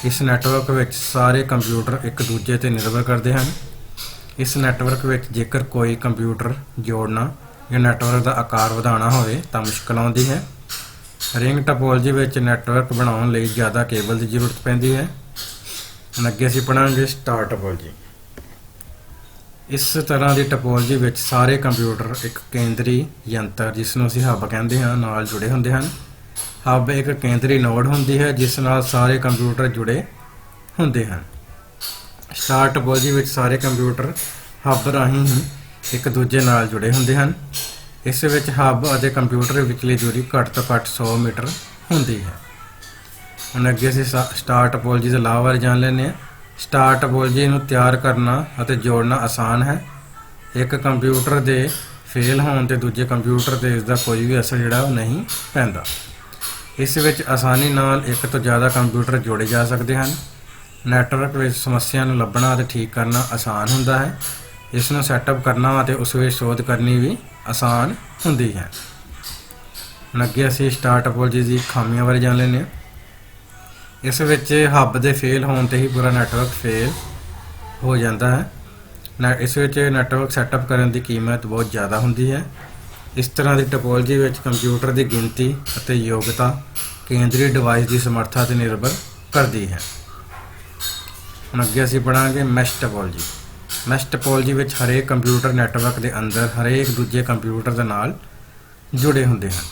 ਇਸ ਨੈਟਵਰਕ ਵਿੱਚ ਸਾਰੇ ਕੰਪਿਊਟਰ ਇੱਕ ਦੂਜੇ 'ਤੇ ਨਿਰਭਰ ਕਰਦੇ ਹਨ। ਇਸ ਨੈਟਵਰਕ ਵਿੱਚ ਜੇਕਰ ਕੋਈ ਕੰਪਿਊਟਰ ਜੋੜਨਾ ਜਾਂ ਨੈਟਵਰਕ ਦਾ ਆਕਾਰ ਵਧਾਉਣਾ ਹੋਵੇ ਤਾਂ ਮੁਸ਼ਕਲ ਆਉਂਦੀ ਹੈ। ਰਿੰਗ ਟਪੋਲਜੀ ਵਿੱਚ ਨੈਟਵਰਕ ਬਣਾਉਣ ਲਈ ਜ਼ਿਆਦਾ ਕੇਬਲ ਦੀ ਜ਼ਰੂਰਤ ਪੈਂਦੀ ਹੈ। ਹੁਣ ਅੱਗੇ ਅਸੀਂ ਪੜ੍ਹਾਂਗੇ ਸਟਾਰ ਟਪੋਲਜੀ। ਇਸ ਤਰ੍ਹਾਂ ਦੀ ਟਪੋਲਜੀ ਵਿੱਚ ਸਾਰੇ ਕੰਪਿਊਟਰ ਇੱਕ ਕੇਂਦਰੀ ਯੰਤਰ, ਜਿਸ ਨੂੰ ਅਸੀਂ ਹੱਬ ਕਹਿੰਦੇ ਹਾਂ, ਨਾਲ ਜੁੜੇ ਹੁੰਦੇ ਹਨ। ਹੱਬ ਇੱਕ ਕੇਂਦਰੀ ਨੋਡ ਹੁੰਦੀ ਹੈ ਜਿਸ ਨਾਲ ਸਾਰੇ ਕੰਪਿਊਟਰ ਜੁੜੇ ਹੁੰਦੇ ਹਨ। ਸਟਾਰ ਟਪੋਲਜੀ ਵਿੱਚ ਸਾਰੇ ਕੰਪਿਊਟਰ ਹੱਬ ਰਾਹੀਂ ਹੀ ਇੱਕ ਦੂਜੇ ਨਾਲ ਜੁੜੇ ਹੁੰਦੇ ਹਨ। ਇਸ ਵਿੱਚ ਹੱਬ ਅਤੇ ਕੰਪਿਊਟਰ ਵਿਚਲੀ ਦੂਰੀ ਘੱਟ ਤੋਂ ਘੱਟ 100 ਮੀਟਰ ਹੁੰਦੀ ਹੈ। ਹੁਣ ਅੱਗੇ ਅਸੀਂ ਸਟਾਰ ਟਪੋਲਜੀ ਦੇ ਲਾਭ ਬਾਰੇ ਜਾਣ ਲੈਂਦੇ ਹਾਂ। ਸਟਾਰ ਟਪੋਲਜੀ ਨੂੰ ਤਿਆਰ ਕਰਨਾ ਅਤੇ ਜੋੜਨਾ ਆਸਾਨ ਹੈ। ਇੱਕ ਕੰਪਿਊਟਰ ਦੇ ਫੇਲ ਹੋਣ 'ਤੇ ਦੂਜੇ ਕੰਪਿਊਟਰ 'ਤੇ ਇਸ ਦਾ ਕੋਈ ਵੀ ਅਸਰ ਜਿਹੜਾ ਉਹ ਨਹੀਂ ਪੈਂਦਾ। ਇਸ ਵਿੱਚ ਆਸਾਨੀ ਨਾਲ ਇੱਕ ਤੋਂ ਜ਼ਿਆਦਾ ਕੰਪਿਊਟਰ ਜੋੜੇ ਜਾ ਸਕਦੇ ਹਨ। ਨੈਟਵਰਕ ਵਿੱਚ ਸਮੱਸਿਆ ਨੂੰ ਲੱਭਣਾ ਅਤੇ ਠੀਕ ਕਰਨਾ ਆਸਾਨ ਹੁੰਦਾ ਹੈ। ਇਸ ਨੂੰ ਸੈਟਅਪ ਕਰਨਾ ਅਤੇ ਉਸ ਵਿੱਚ ਸ਼ੋਧ ਕਰਨੀ ਵੀ ਆਸਾਨ ਹੁੰਦੀ ਹੈ। ਹੁਣ ਅੱਗੇ ਅਸੀਂ ਸਟਾਰ ਟਪੋਲਜੀ ਦੀ ਖਾਮੀਆਂ ਬਾਰੇ ਜਾਣ ਲੈਂਦੇ ਹਾਂ। ਇਸ ਵਿੱਚ ਹੱਬ ਦੇ ਫੇਲ ਹੋਣ 'ਤੇ ਹੀ ਪੂਰਾ ਨੈਟਵਰਕ ਫੇਲ ਹੋ ਜਾਂਦਾ ਹੈ। ਇਸ ਵਿੱਚ ਨੈਟਵਰਕ ਸੈਟਅਪ ਕਰਨ ਦੀ ਕੀਮਤ ਬਹੁਤ ਜ਼ਿਆਦਾ ਹੁੰਦੀ ਹੈ। ਇਸ ਤਰ੍ਹਾਂ ਦੀ ਟਪੋਲਜੀ ਵਿੱਚ ਕੰਪਿਊਟਰ ਦੀ ਗਿਣਤੀ ਅਤੇ ਯੋਗਤਾ ਕੇਂਦਰੀ ਡਿਵਾਈਸ ਦੀ ਸਮਰੱਥਾ 'ਤੇ ਨਿਰਭਰ ਕਰਦੀ ਹੈ। ਹੁਣ ਅੱਗੇ ਅਸੀਂ ਪੜ੍ਹਾਂਗੇ ਮੈਸ਼ ਟਪੋਲਜੀ। ਮੈਸ਼ ਟਪੋਲਜੀ ਵਿੱਚ ਹਰੇਕ ਕੰਪਿਊਟਰ ਨੈਟਵਰਕ ਦੇ ਅੰਦਰ ਹਰੇਕ ਦੂਜੇ ਕੰਪਿਊਟਰ ਦੇ ਨਾਲ ਜੁੜੇ ਹੁੰਦੇ ਹਨ।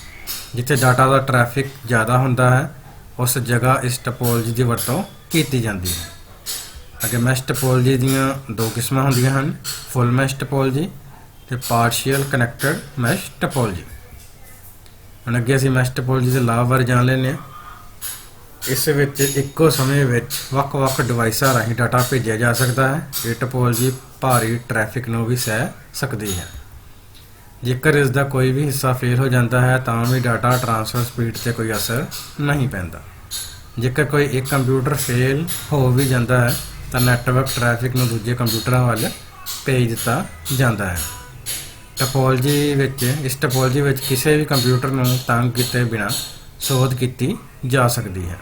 ਜਿੱਥੇ ਡਾਟਾ ਦਾ ਟ੍ਰੈਫਿਕ ਜ਼ਿਆਦਾ ਹੁੰਦਾ ਹੈ ਉਸ ਜਗ੍ਹਾ ਇਸ ਟਪੋਲਜੀ ਦੀ ਵਰਤੋਂ ਕੀਤੀ ਜਾਂਦੀ ਹੈ। ਅੱਗੇ ਮੈਸ਼ ਟਪੋਲਜੀ ਦੀਆਂ ਦੋ ਕਿਸਮਾਂ ਹੁੰਦੀਆਂ ਹਨ, ਫੁੱਲ ਮੈਸ਼ ਟਪੋਲਜੀ ਅਤੇ ਪਾਰਸ਼ੀਅਲ ਕਨੈਕਟਡ ਮੈਸ਼ ਟਪੋਲਜੀ। ਹੁਣ ਅੱਗੇ ਅਸੀਂ ਮੈਸ਼ ਟਪੋਲਜੀ ਦੇ ਲਾਭ ਬਾਰੇ ਜਾਣ ਲੈਂਦੇ ਹਾਂ। ਇਸ ਵਿੱਚ ਇੱਕੋ ਸਮੇਂ ਵਿੱਚ ਵੱਖ-ਵੱਖ ਡਿਵਾਈਸਾਂ ਰਾਹੀਂ ਡਾਟਾ ਭੇਜਿਆ ਜਾ ਸਕਦਾ ਹੈ। ਇਹ ਟਪੋਲਜੀ ਭਾਰੀ ਟ੍ਰੈਫਿਕ ਨੂੰ ਵੀ ਸਹਿ ਸਕਦੀ ਹੈ। ਜੇਕਰ ਇਸ ਦਾ ਕੋਈ ਵੀ ਹਿੱਸਾ ਫੇਲ ਹੋ ਜਾਂਦਾ ਹੈ ਤਾਂ ਵੀ ਡਾਟਾ ਟ੍ਰਾਂਸਫਰ ਸਪੀਡ 'ਤੇ ਕੋਈ ਅਸਰ ਨਹੀਂ ਪੈਂਦਾ। ਜੇਕਰ ਕੋਈ ਇੱਕ ਕੰਪਿਊਟਰ ਫੇਲ ਹੋ ਵੀ ਜਾਂਦਾ ਹੈ ਤਾਂ ਨੈਟਵਰਕ ਟ੍ਰੈਫਿਕ ਨੂੰ ਦੂਜੇ ਕੰਪਿਊਟਰਾਂ ਵੱਲ ਭੇਜ ਦਿੱਤਾ ਜਾਂਦਾ ਹੈ। ਇਸ ਟਪੋਲਜੀ ਵਿੱਚ ਕਿਸੇ ਵੀ ਕੰਪਿਊਟਰ ਨੂੰ ਤੰਗ ਕੀਤੇ ਬਿਨਾਂ ਸੋਧ ਕੀਤੀ ਜਾ ਸਕਦੀ ਹੈ।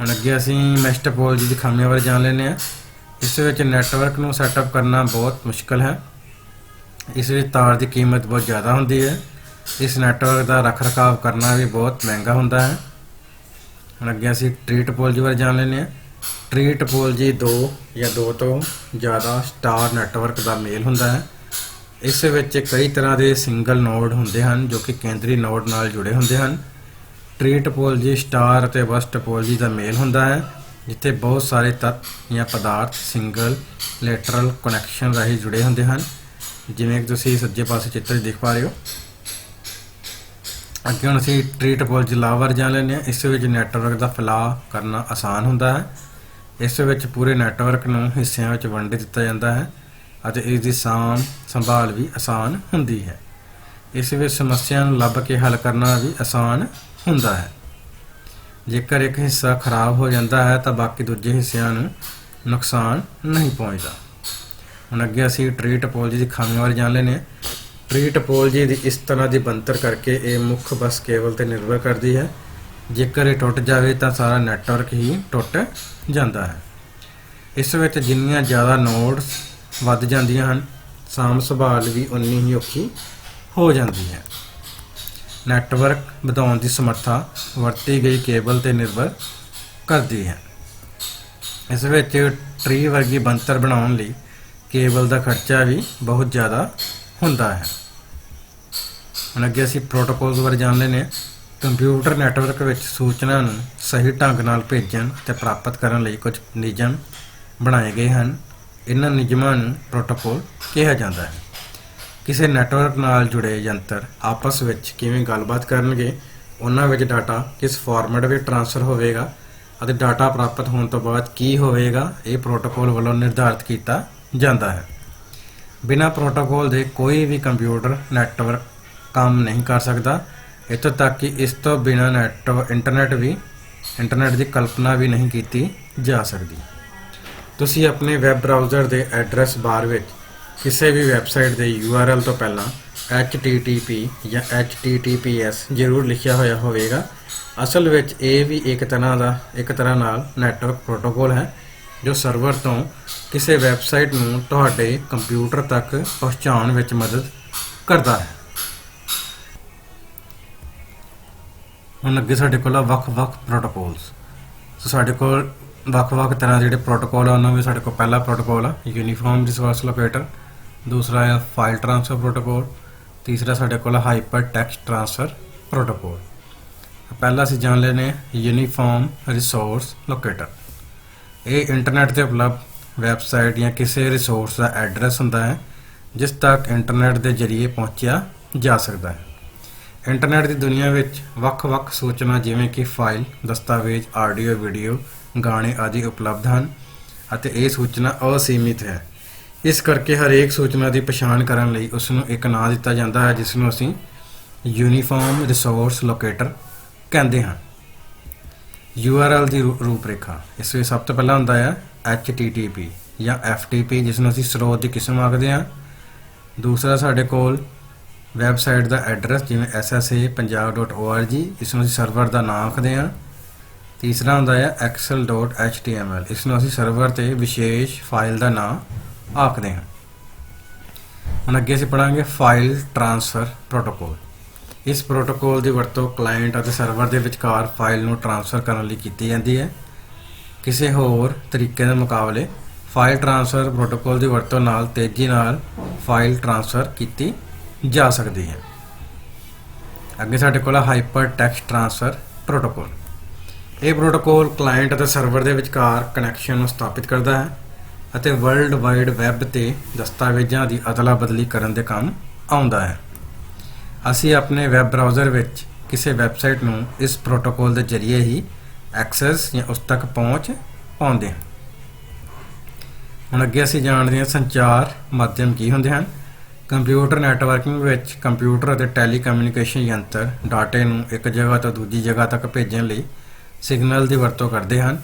ਹੁਣ ਅੱਗੇ ਅਸੀਂ ਮੈਸ਼ ਟਪੋਲਜੀ ਦੀ ਖਾਮੀਆਂ ਬਾਰੇ ਜਾਣ ਲੈਂਦੇ ਹਾਂ। ਇਸ ਵਿੱਚ ਨੈਟਵਰਕ ਨੂੰ ਸੈਟਅਪ ਕਰਨਾ ਬਹੁਤ ਮੁਸ਼ਕਲ ਹੈ। ਇਸ ਵਿੱਚ ਤਾਰ ਦੀ ਕੀਮਤ ਬਹੁਤ ਜ਼ਿਆਦਾ ਹੁੰਦੀ ਹੈ। ਇਸ ਨੈਟਵਰਕ ਦਾ ਰੱਖ ਰਖਾਵ ਕਰਨਾ ਵੀ ਬਹੁਤ ਮਹਿੰਗਾ ਹੁੰਦਾ ਹੈ। ਹੁਣ ਅੱਗੇ ਅਸੀਂ ਟਰੀ ਟੋਪੋਲੋਜੀ ਬਾਰੇ ਜਾਣ ਲੈਂਦੇ ਹਾਂ। ਟਰੀ ਟੋਪੋਲੋਜੀ 2 ਜਾਂ 2 ਤੋਂ ਜ਼ਿਆਦਾ ਸਟਾਰ ਨੈਟਵਰਕ ਦਾ ਮੇਲ ਹੁੰਦਾ ਹੈ। ਇਸ ਵਿੱਚ ਕਈ ਤਰ੍ਹਾਂ ਦੇ ਸਿੰਗਲ ਨੋਡ ਹੁੰਦੇ ਹਨ ਜੋ ਕਿ ਕੇਂਦਰੀ ਨੋਡ ਨਾਲ ਜੁੜੇ ਹੁੰਦੇ ਹਨ। ਟਰੀ ਟੋਪੋਲੋਜੀ ਸਟਾਰ ਅਤੇ ਬਸ ਟੋਪੋਲੋਜੀ ਦਾ ਮੇਲ ਹੁੰਦਾ ਹੈ, ਜਿੱਥੇ ਬਹੁਤ ਸਾਰੇ ਤੱਤ ਜਾਂ ਪਦਾਰਥ ਸਿੰਗਲ ਲੈਟਰਲ ਕਨੈਕਸ਼ਨ ਰਾਹੀਂ ਜੁੜੇ ਹੁੰਦੇ ਹਨ, ਜਿਵੇਂ ਕਿ ਤੁਸੀਂ ਸੱਜੇ ਪਾਸੇ ਚਿੱਤਰ ਦੇਖ ਪਾ ਰਹੇ ਹੋ। ਅੱਗੇ ਹੁਣ ਅਸੀਂ ਟਰੀ ਟੋਪੋਲੋਜੀ ਲਾ ਬਾਰੇ ਜਾਣ ਲੈਂਦੇ ਹਾਂ। ਇਸ ਵਿੱਚ ਨੈਟਵਰਕ ਦਾ ਫੈਲਾਅ ਕਰਨਾ ਆਸਾਨ ਹੁੰਦਾ ਹੈ। ਇਸ ਵਿੱਚ ਪੂਰੇ ਨੈਟਵਰਕ ਨੂੰ ਹਿੱਸਿਆਂ ਵਿੱਚ ਵੰਡ ਦਿੱਤਾ ਜਾਂਦਾ ਹੈ ਅਤੇ ਇਸ ਦੀ ਸਾਂਭ ਸੰਭਾਲ ਵੀ ਆਸਾਨ ਹੁੰਦੀ ਹੈ। ਇਸ ਵਿੱਚ ਸਮੱਸਿਆ ਨੂੰ ਲੱਭ ਕੇ ਹੱਲ ਕਰਨਾ ਵੀ ਆਸਾਨ ਹੁੰਦਾ ਹੈ। ਜੇਕਰ ਇੱਕ ਹਿੱਸਾ ਖਰਾਬ ਹੋ ਜਾਂਦਾ ਹੈ ਤਾਂ ਬਾਕੀ ਦੂਜੇ ਹਿੱਸਿਆਂ ਨੂੰ ਨੁਕਸਾਨ ਨਹੀਂ ਪਹੁੰਚਦਾ। ਹੁਣ ਅੱਗੇ ਅਸੀਂ ਟਰੀ ਟੋਪੋਲੋਜੀ ਦੀ ਖਾਮੀਆਂ ਬਾਰੇ ਜਾਣ ਲੈਂਦੇ ਹਾਂ। ਟਰੀ ਟੋਪੋਲੋਜੀ ਦੀ ਇਸ ਤਰ੍ਹਾਂ ਦੀ ਬਣਤਰ ਕਰਕੇ ਇਹ ਮੁੱਖ ਬੱਸ ਕੇਬਲ 'ਤੇ ਨਿਰਭਰ ਕਰਦੀ ਹੈ। ਜੇਕਰ ਇਹ ਟੁੱਟ ਜਾਵੇ ਤਾਂ ਸਾਰਾ ਨੈਟਵਰਕ ਹੀ ਟੁੱਟ ਜਾਂਦਾ ਹੈ। ਇਸ ਵਿੱਚ ਜਿੰਨੀਆਂ ਜ਼ਿਆਦਾ ਨੋਡਸ ਵੱਧ ਜਾਂਦੀਆਂ ਹਨ, ਸਾਂਭ ਸੰਭਾਲ ਵੀ ਉਨੀ ਹੀ ਔਖੀ ਹੋ ਜਾਂਦੀ ਹੈ। ਨੈਟਵਰਕ ਵਧਾਉਣ ਦੀ ਸਮਰੱਥਾ ਵਰਤੀ ਗਈ ਕੇਬਲ 'ਤੇ ਨਿਰਭਰ ਕਰਦੀ ਹੈ। ਇਸ ਵਿੱਚ ਟਰੀ ਵਰਗੀ ਬਣਤਰ ਬਣਾਉਣ ਲਈ ਕੇਬਲ ਦਾ ਖਰਚਾ ਵੀ ਬਹੁਤ ਜ਼ਿਆਦਾ ਹੁੰਦਾ ਹੈ। ਹੁਣ ਅੱਗੇ ਅਸੀਂ ਪ੍ਰੋਟੋਕੋਲਸ ਬਾਰੇ ਜਾਣ ਲੈਂਦੇ ਹਾਂ। ਕੰਪਿਊਟਰ ਨੈਟਵਰਕ ਵਿੱਚ ਸੂਚਨਾ ਨੂੰ ਸਹੀ ਢੰਗ ਨਾਲ ਭੇਜਣ ਅਤੇ ਪ੍ਰਾਪਤ ਕਰਨ ਲਈ ਕੁਝ ਨਿਯਮ ਬਣਾਏ ਗਏ ਹਨ। ਇਹਨਾਂ ਨਿਯਮਾਂ ਨੂੰ ਪ੍ਰੋਟੋਕੋਲ ਕਿਹਾ ਜਾਂਦਾ ਹੈ। ਕਿਸੇ ਨੈਟਵਰਕ ਨਾਲ ਜੁੜੇ ਯੰਤਰ ਆਪਸ ਵਿੱਚ ਕਿਵੇਂ ਗੱਲਬਾਤ ਕਰਨਗੇ, ਉਹਨਾਂ ਵਿੱਚ ਡਾਟਾ ਕਿਸ ਫਾਰਮੈਟ ਵਿੱਚ ਟ੍ਰਾਂਸਫਰ ਹੋਵੇਗਾ ਅਤੇ ਡਾਟਾ ਪ੍ਰਾਪਤ ਹੋਣ ਤੋਂ ਬਾਅਦ ਕੀ ਹੋਵੇਗਾ, ਇਹ ਪ੍ਰੋਟੋਕੋਲ ਵੱਲੋਂ ਨਿਰਧਾਰਿਤ ਕੀਤਾ ਜਾਂਦਾ ਹੈ। ਬਿਨਾਂ ਪ੍ਰੋਟੋਕੋਲ ਦੇ ਕੋਈ ਵੀ ਕੰਪਿਊਟਰ ਨੈਟਵਰਕ ਕੰਮ ਨਹੀਂ ਕਰ ਸਕਦਾ। ਇੱਥੋਂ ਤੱਕ ਕਿ ਇਸ ਤੋਂ ਬਿਨਾਂ ਇੰਟਰਨੈਟ ਦੀ ਕਲਪਨਾ ਵੀ ਨਹੀਂ ਕੀਤੀ ਜਾ ਸਕਦੀ। ਤੁਸੀਂ ਆਪਣੇ ਵੈਬ ਬਰਾਊਜ਼ਰ ਦੇ ਐਡਰੈਸ ਬਾਰ ਵਿੱਚ ਕਿਸੇ ਵੀ ਵੈਬਸਾਈਟ ਦੇ URL ਤੋਂ ਪਹਿਲਾਂ HTTP ਜਾਂ HTTPS ਜ਼ਰੂਰ ਲਿਖਿਆ ਹੋਇਆ ਹੋਵੇਗਾ। ਅਸਲ ਵਿੱਚ ਇਹ ਵੀ ਇੱਕ ਤਰ੍ਹਾਂ ਨਾਲ ਨੈਟਵਰਕ ਪ੍ਰੋਟੋਕੋਲ ਹੈ ਜੋ ਸਰਵਰ ਤੋਂ ਕਿਸੇ ਵੈਬਸਾਈਟ ਨੂੰ ਤੁਹਾਡੇ ਕੰਪਿਊਟਰ ਤੱਕ ਪਹੁੰਚਾਉਣ ਵਿੱਚ ਮਦਦ ਕਰਦਾ ਹੈ। ਹੁਣ ਅੱਗੇ ਸਾਡੇ ਕੋਲ ਵੱਖ-ਵੱਖ ਪ੍ਰੋਟੋਕੋਲਸ। ਸਾਡੇ ਕੋਲ ਵੱਖ-ਵੱਖ ਤਰ੍ਹਾਂ ਦੇ ਜਿਹੜੇ ਪ੍ਰੋਟੋਕੋਲ ਆ ਉਹਨਾਂ ਵਿੱਚ ਸਾਡੇ ਕੋਲ ਪਹਿਲਾ ਪ੍ਰੋਟੋਕੋਲ ਆ ਯੂਨੀਫਾਰਮ ਰਿਸੋਰਸ ਲੋਕੇਟਰ, ਦੂਸਰਾ ਹੈ ਫਾਈਲ ਟ੍ਰਾਂਸਫਰ ਪ੍ਰੋਟੋਕੋਲ, ਤੀਸਰਾ ਸਾਡੇ ਕੋਲ ਹਾਈਪਰ ਟੈਕਸਟ ਟ੍ਰਾਂਸਫਰ ਪ੍ਰੋਟੋਕੋਲ। ਪਹਿਲਾਂ ਅਸੀਂ ਜਾਣ ਲੈਂਦੇ ਹਾਂ ਯੂਨੀਫਾਰਮ ਰਿਸੋਰਸ ਲੋਕੇਟਰ। ਇਹ ਇੰਟਰਨੈਟ 'ਤੇ ਉਪਲਬਧ ਵੈਬਸਾਈਟ ਜਾਂ ਕਿਸੇ ਰਿਸੋਰਸ ਦਾ ਐਡਰੈਸ ਹੁੰਦਾ ਹੈ ਜਿਸ ਤੱਕ ਇੰਟਰਨੈਟ ਦੇ ਜ਼ਰੀਏ ਪਹੁੰਚਿਆ ਜਾ ਸਕਦਾ ਹੈ। ਇੰਟਰਨੈਟ ਦੀ ਦੁਨੀਆ ਵਿੱਚ ਵੱਖ-ਵੱਖ ਸੂਚਨਾ ਜਿਵੇਂ ਕਿ ਫਾਈਲ, ਦਸਤਾਵੇਜ਼, ਆਡੀਓ, ਵੀਡੀਓ, ਗਾਣੇ ਆਦਿ ਉਪਲਬਧ ਹਨ ਅਤੇ ਇਹ ਸੂਚਨਾ ਅਸੀਮਿਤ ਹੈ। ਇਸ ਕਰਕੇ ਹਰੇਕ ਸੂਚਨਾ ਦੀ ਪਛਾਣ ਕਰਨ ਲਈ ਉਸ ਨੂੰ ਇੱਕ ਨਾਂ ਦਿੱਤਾ ਜਾਂਦਾ ਹੈ ਜਿਸ ਨੂੰ ਅਸੀਂ ਯੂਨੀਫਾਰਮ ਰਿਸੋਰਸ ਲੋਕੇਟਰ ਕਹਿੰਦੇ ਹਾਂ। URL ਦੀ ਰੂਪਰੇਖਾ। ਇਸ ਵਿੱਚ ਸਭ ਤੋਂ ਪਹਿਲਾਂ ਹੁੰਦਾ ਹੈ HTTP ਜਾਂ FTP ਜਿਸ ਨੂੰ ਅਸੀਂ ਸਰੋਤ ਦੀ ਕਿਸਮ ਆਖਦੇ ਹਾਂ। ਦੂਸਰਾ ਸਾਡੇ ਕੋਲ ਵੈਬਸਾਈਟ ਦਾ ਐਡਰੈਸ ਜਿਵੇਂ ssa.punjab.org, ਇਸ ਨੂੰ ਅਸੀਂ ਸਰਵਰ ਦਾ ਨਾਮ ਆਖਦੇ ਹਾਂ। ਤੀਸਰਾ ਹੁੰਦਾ ਹੈ excel.html, ਇਸ ਨੂੰ ਅਸੀਂ ਸਰਵਰ ਤੇ ਵਿਸ਼ੇਸ਼ ਫਾਈਲ ਦਾ ਨਾਮ ਆਖਦੇ ਹਾਂ। ਹੁਣ ਅੱਗੇ ਅਸੀਂ ਪੜਾਂਗੇ ਫਾਈਲ ਟ੍ਰਾਂਸਫਰ ਪ੍ਰੋਟੋਕੋਲ। ਇਸ ਪ੍ਰੋਟੋਕੋਲ ਦੀ ਵਰਤੋਂ ਕਲਾਇੰਟ ਅਤੇ ਸਰਵਰ ਦੇ ਵਿਚਕਾਰ ਫਾਈਲ ਨੂੰ ਟ੍ਰਾਂਸਫਰ ਕਰਨ ਲਈ ਕੀਤੀ ਜਾਂਦੀ ਹੈ। ਕਿਸੇ ਹੋਰ ਤਰੀਕੇ ਦੇ ਮੁਕਾਬਲੇ ਫਾਈਲ ਟ੍ਰਾਂਸਫਰ ਪ੍ਰੋਟੋਕੋਲ ਦੀ ਵਰਤੋਂ ਨਾਲ ਤੇਜ਼ੀ ਨਾਲ ਫਾਈਲ ਟ੍ਰਾਂਸਫਰ ਕੀਤੀ ਜਾ ਸਕਦੀ ਹੈ। ਅੱਗੇ ਸਾਡੇ ਕੋਲ ਹਾਈਪਰ ਟੈਕਸਟ ਟ੍ਰਾਂਸਫਰ ਪ੍ਰੋਟੋਕੋਲ। ਇਹ ਪ੍ਰੋਟੋਕੋਲ ਕਲਾਇੰਟ ਅਤੇ ਸਰਵਰ ਦੇ ਵਿਚਕਾਰ ਕਨੈਕਸ਼ਨ ਨੂੰ ਸਥਾਪਿਤ ਕਰਦਾ ਹੈ ਅਤੇ ਵਰਲਡ ਵਾਈਡ ਵੈਬ ਤੇ ਦਸਤਾਵੇਜ਼ਾਂ ਦੀ ਅਦਲਾ ਬਦਲੀ ਕਰਨ ਦੇ ਕੰਮ ਆਉਂਦਾ ਹੈ। ਅਸੀਂ ਆਪਣੇ ਵੈਬ ਬਰਾਊਜ਼ਰ ਵਿੱਚ ਕਿਸੇ ਵੈਬਸਾਈਟ ਨੂੰ ਇਸ ਪ੍ਰੋਟੋਕੋਲ ਦੇ ਜ਼ਰੀਏ ਹੀ ਐਕਸੈਸ ਜਾਂ ਉਸ ਤੱਕ ਪਹੁੰਚ ਪਾਉਂਦੇ ਹਾਂ। ਹੁਣ ਅੱਗੇ ਅਸੀਂ ਜਾਣਦੇ ਹਾਂ ਸੰਚਾਰ ਮਾਧਿਅਮ ਕੀ ਹੁੰਦੇ ਹਨ। ਕੰਪਿਊਟਰ ਨੈਟਵਰਕਿੰਗ ਵਿੱਚ ਕੰਪਿਊਟਰ ਅਤੇ ਟੈਲੀਕਮਿਊਨੀਕੇਸ਼ਨ ਯੰਤਰ ਡਾਟੇ ਨੂੰ ਇੱਕ ਜਗ੍ਹਾ ਤੋਂ ਦੂਜੀ ਜਗ੍ਹਾ ਤੱਕ ਭੇਜਣ ਲਈ ਸਿਗਨਲ ਦੀ ਵਰਤੋਂ ਕਰਦੇ ਹਨ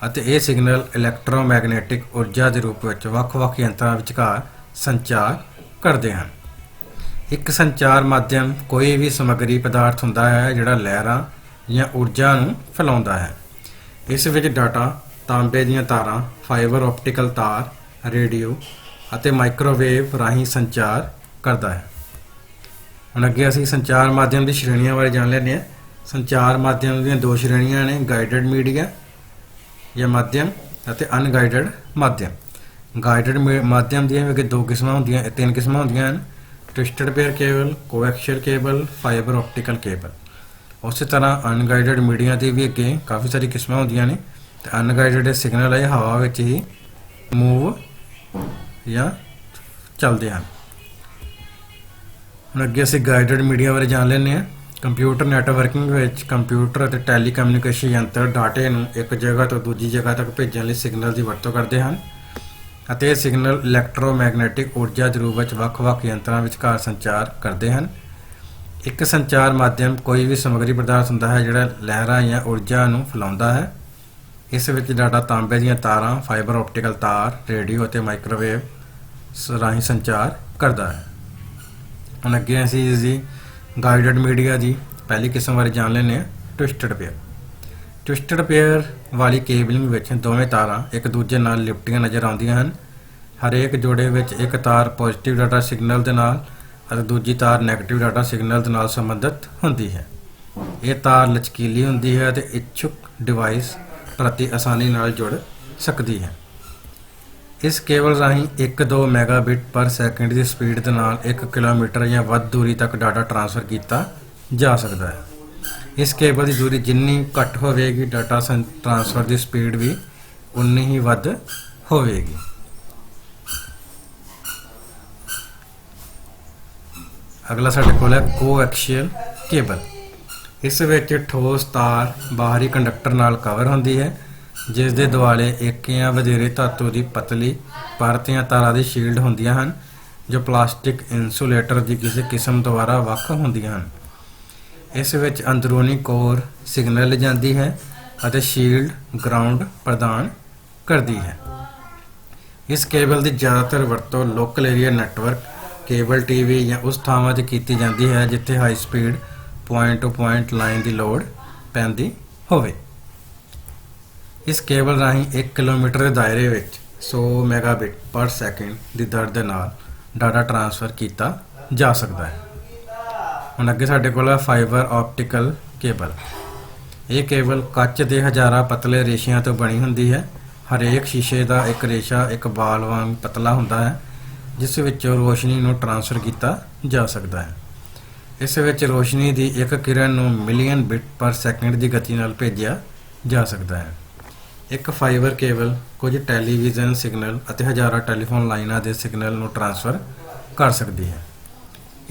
ਅਤੇ ਇਹ ਸਿਗਨਲ ਇਲੈਕਟ੍ਰੋਮੈਗਨੈਟਿਕ ਊਰਜਾ ਦੇ ਰੂਪ ਵਿੱਚ ਵੱਖ-ਵੱਖ ਯੰਤਰਾਂ ਵਿਚਕਾਰ ਸੰਚਾਰ ਕਰਦੇ ਹਨ। ਇੱਕ ਸੰਚਾਰ ਮਾਧਿਅਮ ਕੋਈ ਵੀ ਸਮੱਗਰੀ ਪਦਾਰਥ ਹੁੰਦਾ ਹੈ ਜਿਹੜਾ ਲਹਿਰਾਂ ਜਾਂ ਊਰਜਾ ਨੂੰ ਫੈਲਾਉਂਦਾ ਹੈ। ਇਸ ਵਿੱਚ ਡਾਟਾ ਤਾਂਬੇ ਦੀਆਂ ਤਾਰਾਂ, ਫਾਈਬਰ ਆਪਟੀਕਲ ਤਾਰ, ਰੇਡੀਓ ਅਤੇ ਮਾਈਕ੍ਰੋਵੇਵ ਰਾਹੀਂ ਸੰਚਾਰ ਕਰਦਾ ਹੈ। ਹੁਣ ਅੱਗੇ ਅਸੀਂ ਸੰਚਾਰ ਮਾਧਿਅਮ ਦੀ ਸ਼੍ਰੇਣੀਆਂ ਬਾਰੇ ਜਾਣ ਲੈਂਦੇ ਹਾਂ। ਸੰਚਾਰ ਮਾਧਿਅਮ ਦੀਆਂ ਦੋ ਸ਼੍ਰੇਣੀਆਂ ਨੇ, ਗਾਈਡਡ ਮੀਡੀਆ ਜਾਂ ਮਾਧਿਅਮ ਅਤੇ ਅਨਗਾਈਡਡ ਮਾਧਿਅਮ। ਗਾਈਡਡ ਮਾਧਿਅਮ ਦੀਆਂ ਵੀ ਅੱਗੇ ਤਿੰਨ ਕਿਸਮਾਂ ਹੁੰਦੀਆਂ ਹਨ, twisted pair cable, coaxial cable, fibre optical cable. ਉਸੇ ਤਰ੍ਹਾਂ ਅਨਗਾਈਡਡ ਮੀਡੀਆ ਦੀ ਵੀ ਅੱਗੇ ਕਾਫੀ ਸਾਰੀ ਕਿਸਮਾਂ ਹੁੰਦੀਆਂ ਨੇ ਤੇ ਅਨਗਾਈਡਡ ਸਿਗਨਲ ਇਹ ਹਵਾ ਵਿੱਚ ਹੀ ਮੂਵ ਜਾਂ ਚੱਲਦੇ ਹਨ। ਹੁਣ ਅੱਗੇ ਅਸੀਂ ਗਾਈਡਡ ਮੀਡੀਆ ਬਾਰੇ ਜਾਣ ਲੈਂਦੇ ਹਾਂ। ਕੰਪਿਊਟਰ ਨੈਟਵਰਕਿੰਗ ਵਿੱਚ ਕੰਪਿਊਟਰ ਅਤੇ ਟੈਲੀਕਮਿਊਨੀਕੇਸ਼ਨ ਯੰਤਰ ਡਾਟੇ ਨੂੰ ਇੱਕ ਜਗ੍ਹਾ ਤੋਂ ਦੂਜੀ ਜਗ੍ਹਾ ਤੱਕ ਭੇਜਣ ਲਈ ਸਿਗਨਲ ਦੀ ਵਰਤੋਂ ਕਰਦੇ ਹਨ ਅਤੇ ਇਹ ਸਿਗਨਲ ਇਲੈਕਟ੍ਰੋਮੈਗਨੈਟਿਕ ਊਰਜਾ ਦੇ ਰੂਪ ਵਿੱਚ ਵੱਖ-ਵੱਖ ਯੰਤਰਾਂ ਵਿਚਕਾਰ ਸੰਚਾਰ ਕਰਦੇ ਹਨ। ਇੱਕ ਸੰਚਾਰ ਮਾਧਿਅਮ ਕੋਈ ਵੀ ਸਮੱਗਰੀ ਪਦਾਰਥ ਹੁੰਦਾ ਹੈ ਜਿਹੜਾ ਲਹਿਰਾਂ ਜਾਂ ਊਰਜਾ ਨੂੰ ਫੈਲਾਉਂਦਾ ਹੈ। ਇਸ ਵਿੱਚ ਡਾਟਾ ਤਾਂਬੇ ਦੀਆਂ ਤਾਰਾਂ, ਫਾਈਬਰ ਆਪਟੀਕਲ ਤਾਰ, ਰੇਡੀਓ ਅਤੇ ਮਾਈਕ੍ਰੋਵੇਵ ਰਾਹੀਂ ਸੰਚਾਰ ਕਰਦਾ ਹੈ। ਹੁਣ ਅੱਗੇ ਅਸੀਂ ਇਸ ਦੀ ਗਾਈਡਡ ਮੀਡੀਆ ਦੀ ਪਹਿਲੀ ਕਿਸਮ ਬਾਰੇ ਜਾਣ ਲੈਂਦੇ ਹਾਂ, ਟਵਿਸਟਡ ਪੇਅਰ। ਟਵਿਸਟਡ ਪੇਅਰ ਵਾਲੀ ਕੇਬਲਿੰਗ ਵਿੱਚ ਦੋਵੇਂ ਤਾਰਾਂ ਇੱਕ ਦੂਜੇ ਨਾਲ ਲਿਪਟੀਆਂ ਨਜ਼ਰ ਆਉਂਦੀਆਂ ਹਨ। ਹਰੇਕ ਜੋੜੇ ਵਿੱਚ ਇੱਕ ਤਾਰ ਪੋਜ਼ਿਟਿਵ ਡਾਟਾ ਸਿਗਨਲ ਦੇ ਨਾਲ ਅਤੇ ਦੂਜੀ ਤਾਰ ਨੈਗੇਟਿਵ ਡਾਟਾ ਸਿਗਨਲ ਦੇ ਨਾਲ ਸੰਬੰਧਿਤ ਹੁੰਦੀ ਹੈ। ਇਹ ਤਾਰ ਲਚਕੀਲੀ ਹੁੰਦੀ ਹੈ ਅਤੇ ਇੱਛੁਕ ਡਿਵਾਈਸ ਪ੍ਰਤੀ ਆਸਾਨੀ ਨਾਲ ਜੁੜ ਸਕਦੀ ਹੈ। ਇਸ ਕੇਬਲ ਰਾਹੀਂ 1-2 ਮੈਗਾਬਿਟ ਪਰ ਸੈਕਿੰਡ ਦੀ ਸਪੀਡ ਦੇ ਨਾਲ 1 ਕਿਲੋਮੀਟਰ ਜਾਂ ਵੱਧ ਦੂਰੀ ਤੱਕ ਡਾਟਾ ਟ੍ਰਾਂਸਫਰ ਕੀਤਾ ਜਾ ਸਕਦਾ ਹੈ। ਇਸ ਕੇਬਲ ਦੀ ਦੂਰੀ ਜਿੰਨੀ ਘੱਟ ਹੋਵੇਗੀ, ਡਾਟਾ ਟ੍ਰਾਂਸਫਰ ਦੀ ਸਪੀਡ ਵੀ ਉਨੀ ਹੀ ਵੱਧ ਹੋਵੇਗੀ। ਅਗਲਾ ਸਾਡੇ ਕੋਲ ਹੈ ਕੋਐਕਸੀਅਲ ਕੇਬਲ। ਇਸ ਵਿੱਚ ਠੋਸ ਤਾਰ ਬਾਹਰੀ ਕੰਡਕਟਰ ਨਾਲ ਕਵਰ ਹੁੰਦੀ ਹੈ ਜਿਸ ਦੇ ਦੁਆਲੇ ਇੱਕ ਜਾਂ ਵਧੇਰੇ ਧਾਤੂ ਦੀ ਪਤਲੀ ਪਰਤ ਜਾਂ ਤਾਰਾਂ ਦੀ ਸ਼ੀਲਡ ਹੁੰਦੀਆਂ ਹਨ ਜੋ ਪਲਾਸਟਿਕ ਇਨਸੂਲੇਟਰ ਦੀ ਕਿਸੇ ਕਿਸਮ ਦੁਆਰਾ ਵੱਖ ਹੁੰਦੀਆਂ ਹਨ। ਇਸ ਵਿੱਚ ਅੰਦਰੂਨੀ ਕੋਰ ਸਿਗਨਲ ਲਿਜਾਂਦੀ ਹੈ ਅਤੇ ਸ਼ੀਲਡ ਗਰਾਊਂਡ ਪ੍ਰਦਾਨ ਕਰਦੀ ਹੈ। ਇਸ ਕੇਬਲ ਦੀ ਜ਼ਿਆਦਾਤਰ ਵਰਤੋਂ local area network, cable TV ਜਾਂ ਉਸ ਥਾਵਾਂ 'ਤੇ ਕੀਤੀ ਜਾਂਦੀ ਹੈ ਜਿੱਥੇ high speed point to point line ਦੀ ਲੋੜ ਪੈਂਦੀ ਹੋਵੇ। ਇਸ ਕੇਬਲ ਰਾਹੀਂ 1 ਕਿਲੋਮੀਟਰ ਦੇ ਦਾਇਰੇ ਵਿੱਚ 100 ਮੈਗਾਬਿਟ ਪਰ ਸੈਕਿੰਡ ਦੀ ਦਰ ਦੇ ਨਾਲ ਡਾਟਾ ਟ੍ਰਾਂਸਫਰ ਕੀਤਾ ਜਾ ਸਕਦਾ ਹੈ। ਹੁਣ ਅੱਗੇ ਸਾਡੇ ਕੋਲ ਹੈ ਫਾਈਬਰ ਆਪਟੀਕਲ ਕੇਬਲ। ਇਹ ਕੇਬਲ ਕੱਚ ਦੇ ਹਜ਼ਾਰਾਂ ਪਤਲੇ ਰੇਸ਼ਿਆਂ ਤੋਂ ਬਣੀ ਹੁੰਦੀ ਹੈ। ਹਰੇਕ ਸ਼ੀਸ਼ੇ ਦਾ ਇੱਕ ਰੇਸ਼ਾ ਇੱਕ ਬਾਲ ਵਾਂਗ ਪਤਲਾ ਹੁੰਦਾ ਹੈ ਜਿਸ ਵਿੱਚੋਂ ਰੋਸ਼ਨੀ ਨੂੰ ਟ੍ਰਾਂਸਫਰ ਕੀਤਾ ਜਾ ਸਕਦਾ ਹੈ। ਇਸ ਵਿੱਚ ਰੋਸ਼ਨੀ ਦੀ ਇੱਕ ਕਿਰਨ ਨੂੰ ਮਿਲੀਅਨ ਬਿਟ ਪਰ ਸੈਕਿੰਡ ਦੀ ਗਤੀ ਨਾਲ ਭੇਜਿਆ ਜਾ ਸਕਦਾ ਹੈ। ਇੱਕ ਫਾਈਬਰ ਕੇਬਲ ਕੁਝ ਟੈਲੀਵਿਜ਼ਨ ਸਿਗਨਲ ਅਤੇ ਹਜ਼ਾਰਾਂ ਟੈਲੀਫੋਨ ਲਾਈਨਾਂ ਦੇ ਸਿਗਨਲ ਨੂੰ ਟ੍ਰਾਂਸਫਰ ਕਰ ਸਕਦੀ ਹੈ।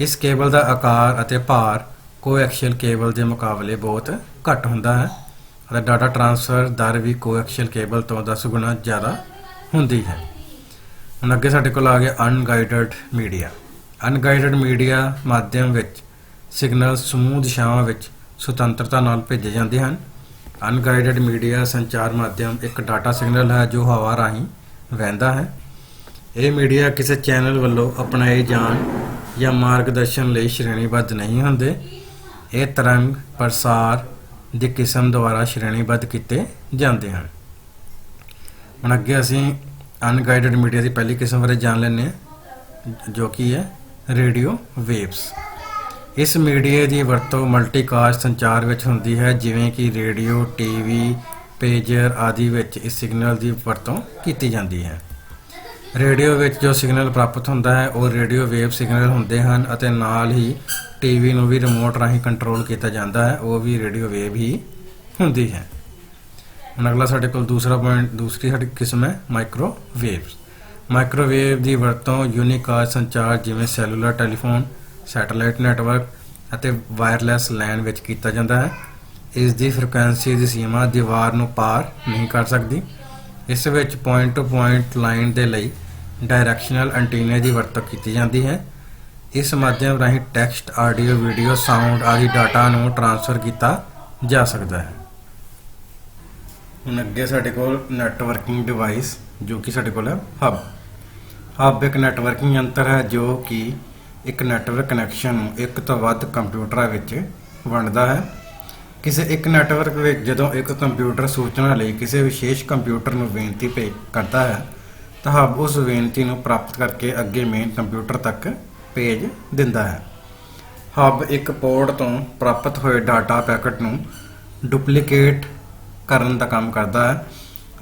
ਇਸ ਕੇਬਲ ਦਾ ਆਕਾਰ ਅਤੇ ਭਾਰ ਕੋਐਕਸੀਅਲ ਕੇਬਲ ਦੇ ਮੁਕਾਬਲੇ ਬਹੁਤ ਘੱਟ ਹੁੰਦਾ ਹੈ ਅਤੇ ਡਾਟਾ ਟ੍ਰਾਂਸਫਰ ਦਰ ਵੀ ਕੋਐਕਸੀਅਲ ਕੇਬਲ ਤੋਂ 10 ਗੁਣਾ ਜ਼ਿਆਦਾ ਹੁੰਦੀ ਹੈ। ਹੁਣ ਅੱਗੇ ਸਾਡੇ ਕੋਲ ਆ ਗਿਆ ਅਨਗਾਈਡਡ ਮੀਡੀਆ। ਅਨਗਾਈਡਡ ਮੀਡੀਆ ਮਾਧਿਅਮ ਵਿੱਚ ਸਿਗਨਲ ਸਮੂਹ ਦਿਸ਼ਾਵਾਂ ਵਿੱਚ ਸੁਤੰਤਰਤਾ ਨਾਲ ਭੇਜੇ ਜਾਂਦੇ ਹਨ। ਅਨਗਾਈਡਡ ਮੀਡੀਆ ਸੰਚਾਰ ਮਾਧਿਅਮ ਇੱਕ ਡਾਟਾ ਸਿਗਨਲ ਹੈ ਜੋ ਹਵਾ ਰਾਹੀਂ ਵਹਿੰਦਾ ਹੈ। ਇਹ ਮੀਡੀਆ ਕਿਸੇ ਚੈਨਲ ਵੱਲੋਂ ਅਪਣਾਏ ਜਾਣ ਜਾਂ ਮਾਰਗਦਰਸ਼ਨ ਲਈ ਸ਼੍ਰੇਣੀਬੱਧ ਨਹੀਂ ਹੁੰਦੇ। ਇਹ ਤਰੰਗ ਪ੍ਰਸਾਰ ਦੀ ਕਿਸਮ ਦੁਆਰਾ ਸ਼੍ਰੇਣੀਬੱਧ ਕੀਤੇ ਜਾਂਦੇ ਹਨ। ਹੁਣ ਅੱਗੇ ਅਸੀਂ ਅਨਗਾਈਡਡ ਮੀਡੀਆ ਦੀ ਪਹਿਲੀ ਕਿਸਮ ਬਾਰੇ ਜਾਣ ਲੈਂਦੇ ਹਾਂ ਜੋ ਕਿ ਹੈ ਰੇਡੀਓ ਵੇਵਸ। ਇਸ ਮੀਡੀਆ ਦੀ ਵਰਤੋਂ ਮਲਟੀਕਾਸਟ ਸੰਚਾਰ ਵਿੱਚ ਹੁੰਦੀ ਹੈ ਜਿਵੇਂ ਕਿ ਰੇਡੀਓ, ਟੀਵੀ, ਪੇਜਰ ਆਦਿ ਵਿੱਚ ਇਸ ਸਿਗਨਲ ਦੀ ਵਰਤੋਂ ਕੀਤੀ ਜਾਂਦੀ ਹੈ। ਰੇਡੀਓ ਵਿੱਚ ਜੋ ਸਿਗਨਲ ਪ੍ਰਾਪਤ ਹੁੰਦਾ ਹੈ ਉਹ ਰੇਡੀਓ ਵੇਵ ਸਿਗਨਲ ਹੁੰਦੇ ਹਨ ਅਤੇ ਨਾਲ ਹੀ ਟੀਵੀ ਨੂੰ ਵੀ ਰਿਮੋਟ ਰਾਹੀਂ ਕੰਟਰੋਲ ਕੀਤਾ ਜਾਂਦਾ ਹੈ, ਉਹ ਵੀ ਰੇਡੀਓ ਵੇਵ ਹੀ ਹੁੰਦੀ ਹੈ। ਹੁਣ ਅਗਲਾ ਸਾਡੇ ਕੋਲ ਦੂਸਰੀ ਸਾਡੀ ਕਿਸਮ ਹੈ ਮਾਈਕ੍ਰੋਵੇਵਸ। ਮਾਈਕ੍ਰੋਵੇਵ ਦੀ ਵਰਤੋਂ ਯੂਨੀਕਾਸਟ ਸੰਚਾਰ ਜਿਵੇਂ ਸੈਲੂਲਰ ਟੈਲੀਫੋਨ, ਸੈਟੇਲਾਈਟ ਨੈਟਵਰਕ ਅਤੇ ਵਾਇਰਲੈਸ ਲੈਨ ਵਿੱਚ ਕੀਤਾ ਜਾਂਦਾ ਹੈ। ਇਸ ਦੀ ਫ੍ਰੀਕੁਐਂਸੀ ਦੀ ਸੀਮਾ ਦੀਵਾਰ ਨੂੰ ਪਾਰ ਨਹੀਂ ਕਰ ਸਕਦੀ। ਇਸ ਵਿੱਚ ਪੁਆਇੰਟ ਟੂ ਪੁਆਇੰਟ ਲਾਈਨ ਦੇ ਲਈ ਡਾਇਰੈਕਸ਼ਨਲ ਐਂਟੀਨੇ ਦੀ ਵਰਤੋਂ ਕੀਤੀ ਜਾਂਦੀ ਹੈ। ਇਸ ਮਾਧਿਅਮ ਰਾਹੀਂ ਟੈਕਸਟ, ਆਡੀਓ, ਵੀਡੀਓ, ਸਾਊਂਡ ਆਦਿ ਡਾਟਾ ਨੂੰ ਟ੍ਰਾਂਸਫਰ ਕੀਤਾ ਜਾ ਸਕਦਾ ਹੈ। ਹੁਣ ਅੱਗੇ ਸਾਡੇ ਕੋਲ ਨੈਟਵਰਕਿੰਗ ਡਿਵਾਈਸ ਜੋ ਕਿ ਸਾਡੇ ਕੋਲ ਹੈ ਹੱਬ ਇੱਕ ਨੈਟਵਰਕਿੰਗ ਯੰਤਰ ਹੈ ਜੋ ਕਿ ਇੱਕ ਨੈਟਵਰਕ ਕਨੈਕਸ਼ਨ ਨੂੰ ਇੱਕ ਤੋਂ ਵੱਧ ਕੰਪਿਊਟਰਾਂ ਵਿੱਚ ਵੰਡਦਾ ਹੈ। ਕਿਸੇ ਇੱਕ ਨੈਟਵਰਕ ਵਿੱਚ ਜਦੋਂ ਇੱਕ ਕੰਪਿਊਟਰ ਸੂਚਨਾ ਲਈ ਕਿਸੇ ਵਿਸ਼ੇਸ਼ ਕੰਪਿਊਟਰ ਨੂੰ ਬੇਨਤੀ ਭੇਜ ਕਰਦਾ ਹੈ ਤਾਂ ਹੱਬ ਉਸ ਬੇਨਤੀ ਨੂੰ ਪ੍ਰਾਪਤ ਕਰਕੇ ਅੱਗੇ ਮੇਨ ਕੰਪਿਊਟਰ ਤੱਕ ਭੇਜ ਦਿੰਦਾ ਹੈ। ਹੱਬ ਇੱਕ ਪੋਰਟ ਤੋਂ ਪ੍ਰਾਪਤ ਹੋਏ ਡਾਟਾ ਪੈਕਟ ਨੂੰ ਡੁਪਲੀਕੇਟ ਕਰਨ ਦਾ ਕੰਮ ਕਰਦਾ ਹੈ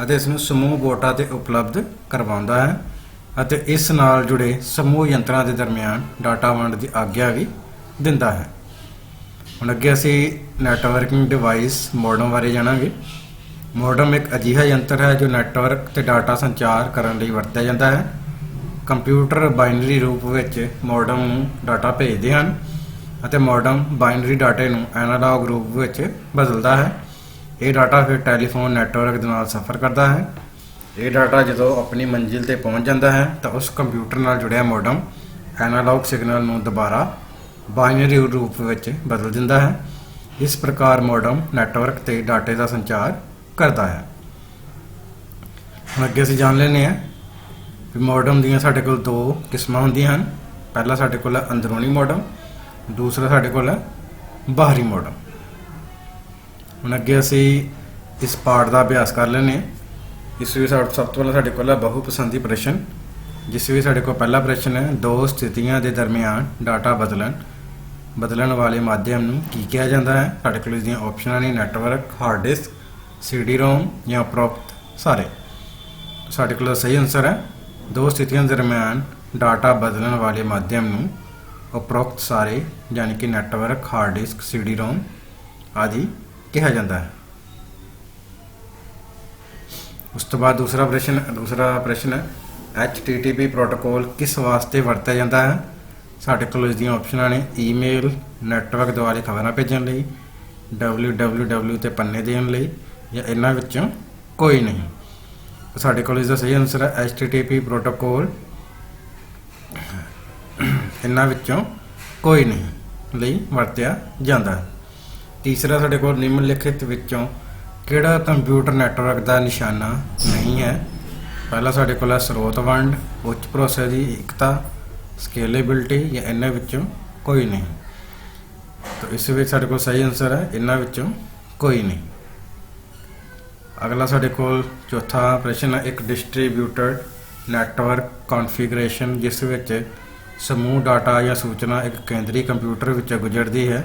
ਅਤੇ ਇਸ ਨੂੰ ਸਮੂਹ ਬੋਰਡਾਂ ਤੇ ਉਪਲਬਧ ਕਰਵਾਉਂਦਾ ਹੈ ਅਤੇ ਇਸ ਨਾਲ ਜੁੜੇ ਸਮੂਹ ਯੰਤਰਾਂ ਦੇ ਦਰਮਿਆਨ ਡਾਟਾ ਵੰਡ ਦੀ ਆਗਿਆ ਵੀ ਦਿੰਦਾ ਹੈ। ਹੁਣ ਅੱਗੇ ਅਸੀਂ ਨੈਟਵਰਕਿੰਗ ਡਿਵਾਈਸ ਮੋਡਮ ਬਾਰੇ ਜਾਣਾਂਗੇ। ਮੋਡਮ ਇੱਕ ਅਜਿਹਾ ਯੰਤਰ ਹੈ ਜੋ ਨੈਟਵਰਕ ਤੇ ਡਾਟਾ ਸੰਚਾਰ ਕਰਨ ਲਈ ਵਰਤਿਆ ਜਾਂਦਾ ਹੈ। ਕੰਪਿਊਟਰ ਬਾਈਨਰੀ ਰੂਪ ਵਿੱਚ ਮੋਡਮ ਨੂੰ ਡਾਟਾ ਭੇਜਦੇ ਹਨ ਅਤੇ ਮੋਡਮ ਬਾਈਨਰੀ ਡਾਟੇ ਨੂੰ ਐਨਾਲੌਗ ਰੂਪ ਵਿੱਚ ਬਦਲਦਾ ਹੈ। ਇਹ ਡਾਟਾ ਫਿਰ ਟੈਲੀਫੋਨ ਨੈਟਵਰਕ ਦੇ ਨਾਲ ਸਫ਼ਰ ਕਰਦਾ ਹੈ। ਇਹ ਡਾਟਾ ਜਦੋਂ ਆਪਣੀ ਮੰਜ਼ਿਲ ਤੇ ਪਹੁੰਚ ਜਾਂਦਾ ਹੈ ਤਾਂ ਉਸ ਕੰਪਿਊਟਰ ਨਾਲ ਜੁੜਿਆ ਮੋਡਮ ਐਨਾਲੌਗ ਸਿਗਨਲ ਨੂੰ ਦੁਬਾਰਾ ਬਾਈਨਰੀ ਰੂਪ ਵਿੱਚ ਬਦਲ ਦਿੰਦਾ ਹੈ। ਇਸ ਪ੍ਰਕਾਰ ਮੋਡਮ ਨੈਟਵਰਕ ਤੇ ਡਾਟੇ ਦਾ ਸੰਚਾਰ ਕਰਦਾ ਹੈ। ਹੁਣ ਅੱਗੇ ਅਸੀਂ ਜਾਣ ਲੈਂਦੇ ਹਾਂ ਵੀ ਮੋਡਮ ਦੀਆਂ ਸਾਡੇ ਕੋਲ ਦੋ ਕਿਸਮਾਂ ਹੁੰਦੀਆਂ ਹਨ। ਪਹਿਲਾ ਸਾਡੇ ਕੋਲ ਹੈ ਅੰਦਰੂਨੀ ਮੋਡਮ, ਦੂਸਰਾ ਸਾਡੇ ਕੋਲ ਹੈ ਬਾਹਰੀ ਮੋਡਮ। ਹੁਣ ਅੱਗੇ ਅਸੀਂ ਇਸ ਪਾਠ ਦਾ ਅਭਿਆਸ ਕਰ ਲੈਂਦੇ ਹਾਂ। ਇਸ ਵਿੱਚ ਸਭ ਤੋਂ ਪਹਿਲਾਂ ਸਾਡੇ ਕੋਲ ਹੈ ਬਹੁਪਸੰਦੀ ਪ੍ਰਸ਼ਨ, ਜਿਸ ਵਿੱਚ ਸਾਡੇ ਕੋਲ ਪਹਿਲਾ ਪ੍ਰਸ਼ਨ ਹੈ ਦੋ ਸਥਿਤੀਆਂ ਦੇ ਦਰਮਿਆਨ ਡਾਟਾ ਬਦਲਣ ਵਾਲੇ ਮਾਧਿਅਮ ਨੂੰ ਕੀ ਕਿਹਾ ਜਾਂਦਾ ਹੈ। ਸਾਡੇ ਕੋਲ ਇਸ ਦੀਆਂ ਆਪਸ਼ਨਾਂ ਨੇ ਨੈਟਵਰਕ, ਹਾਰਡ ਡਿਸਕ, CD-ROM ਜਾਂ ਉਪਰੋਕਤ ਸਾਰੇ। ਸਾਡੇ ਕੋਲ ਸਹੀ ਆਨਸਰ ਹੈ ਦੋ ਸਥਿਤੀਆਂ ਦਰਮਿਆਨ ਡਾਟਾ ਬਦਲਣ ਵਾਲੇ ਮਾਧਿਅਮ ਨੂੰ ਉਪਰੋਕਤ ਸਾਰੇ ਯਾਨੀ ਕਿ ਨੈਟਵਰਕ, ਹਾਰਡ ਡਿਸਕ, CD-ROM ਆਦਿ ਕਿਹਾ ਜਾਂਦਾ ਹੈ। ਉਸ ਤੋਂ ਬਾਅਦ ਦੂਸਰਾ ਪ੍ਰਸ਼ਨ ਹੈ HTTP ਪ੍ਰੋਟੋਕੋਲ ਕਿਸ ਵਾਸਤੇ ਵਰਤਿਆ ਜਾਂਦਾ ਹੈ। ਸਾਡੇ ਕੋਲ ਇਸ ਦੀਆਂ ਆਪਸ਼ਨਾਂ ਨੇ ਈਮੇਲ, ਨੈਟਵਰਕ ਦੁਆਰੇ ਖਬਰਾਂ ਭੇਜਣ ਲਈ, www ਤੇ ਪੰਨੇ ਦੇਣ ਲਈ ਜਾਂ ਇਹਨਾਂ ਵਿੱਚੋਂ ਕੋਈ ਨਹੀਂ। ਸਾਡੇ ਕੋਲ ਇਸ ਦਾ ਸਹੀ ਆਨਸਰ ਹੈ HTTP ਪ੍ਰੋਟੋਕੋਲ ਇਹਨਾਂ ਵਿੱਚੋਂ ਕੋਈ ਨਹੀਂ ਲਈ ਵਰਤਿਆ ਜਾਂਦਾ ਹੈ। ਤੀਸਰਾ ਸਾਡੇ ਕੋਲ ਨਿਮਨਲਿਖਿਤ ਵਿੱਚੋਂ ਕਿਹੜਾ ਕੰਪਿਊਟਰ ਨੈਟਵਰਕ ਦਾ ਨਿਸ਼ਾਨਾ ਨਹੀਂ ਹੈ। ਪਹਿਲਾ ਸਾਡੇ ਕੋਲ ਹੈ ਸਰੋਤ ਵੰਡ, ਉੱਚ ਭਰੋਸੇ ਦੀ ਇਕਤਾ, ਸਕੇਲੇਬਿਲਿਟੀ ਜਾਂ ਇਹਨਾਂ ਵਿੱਚੋਂ ਕੋਈ ਨਹੀਂ। ਤਾਂ ਇਸ ਵਿੱਚ ਸਾਡੇ ਕੋਲ ਸਹੀ ਆਨਸਰ ਹੈ ਇਹਨਾਂ ਵਿੱਚੋਂ ਕੋਈ ਨਹੀਂ। ਅਗਲਾ ਸਾਡੇ ਕੋਲ ਚੌਥਾ ਪ੍ਰਸ਼ਨ ਹੈ ਇੱਕ ਡਿਸਟ੍ਰੀਬਿਊਟਡ ਨੈਟਵਰਕ ਕੌਨਫੀਗਰੇਸ਼ਨ, ਜਿਸ ਵਿੱਚ ਸਮੂਹ ਡਾਟਾ ਜਾਂ ਸੂਚਨਾ ਇੱਕ ਕੇਂਦਰੀ ਕੰਪਿਊਟਰ ਵਿੱਚੋਂ ਗੁਜ਼ਰਦੀ ਹੈ।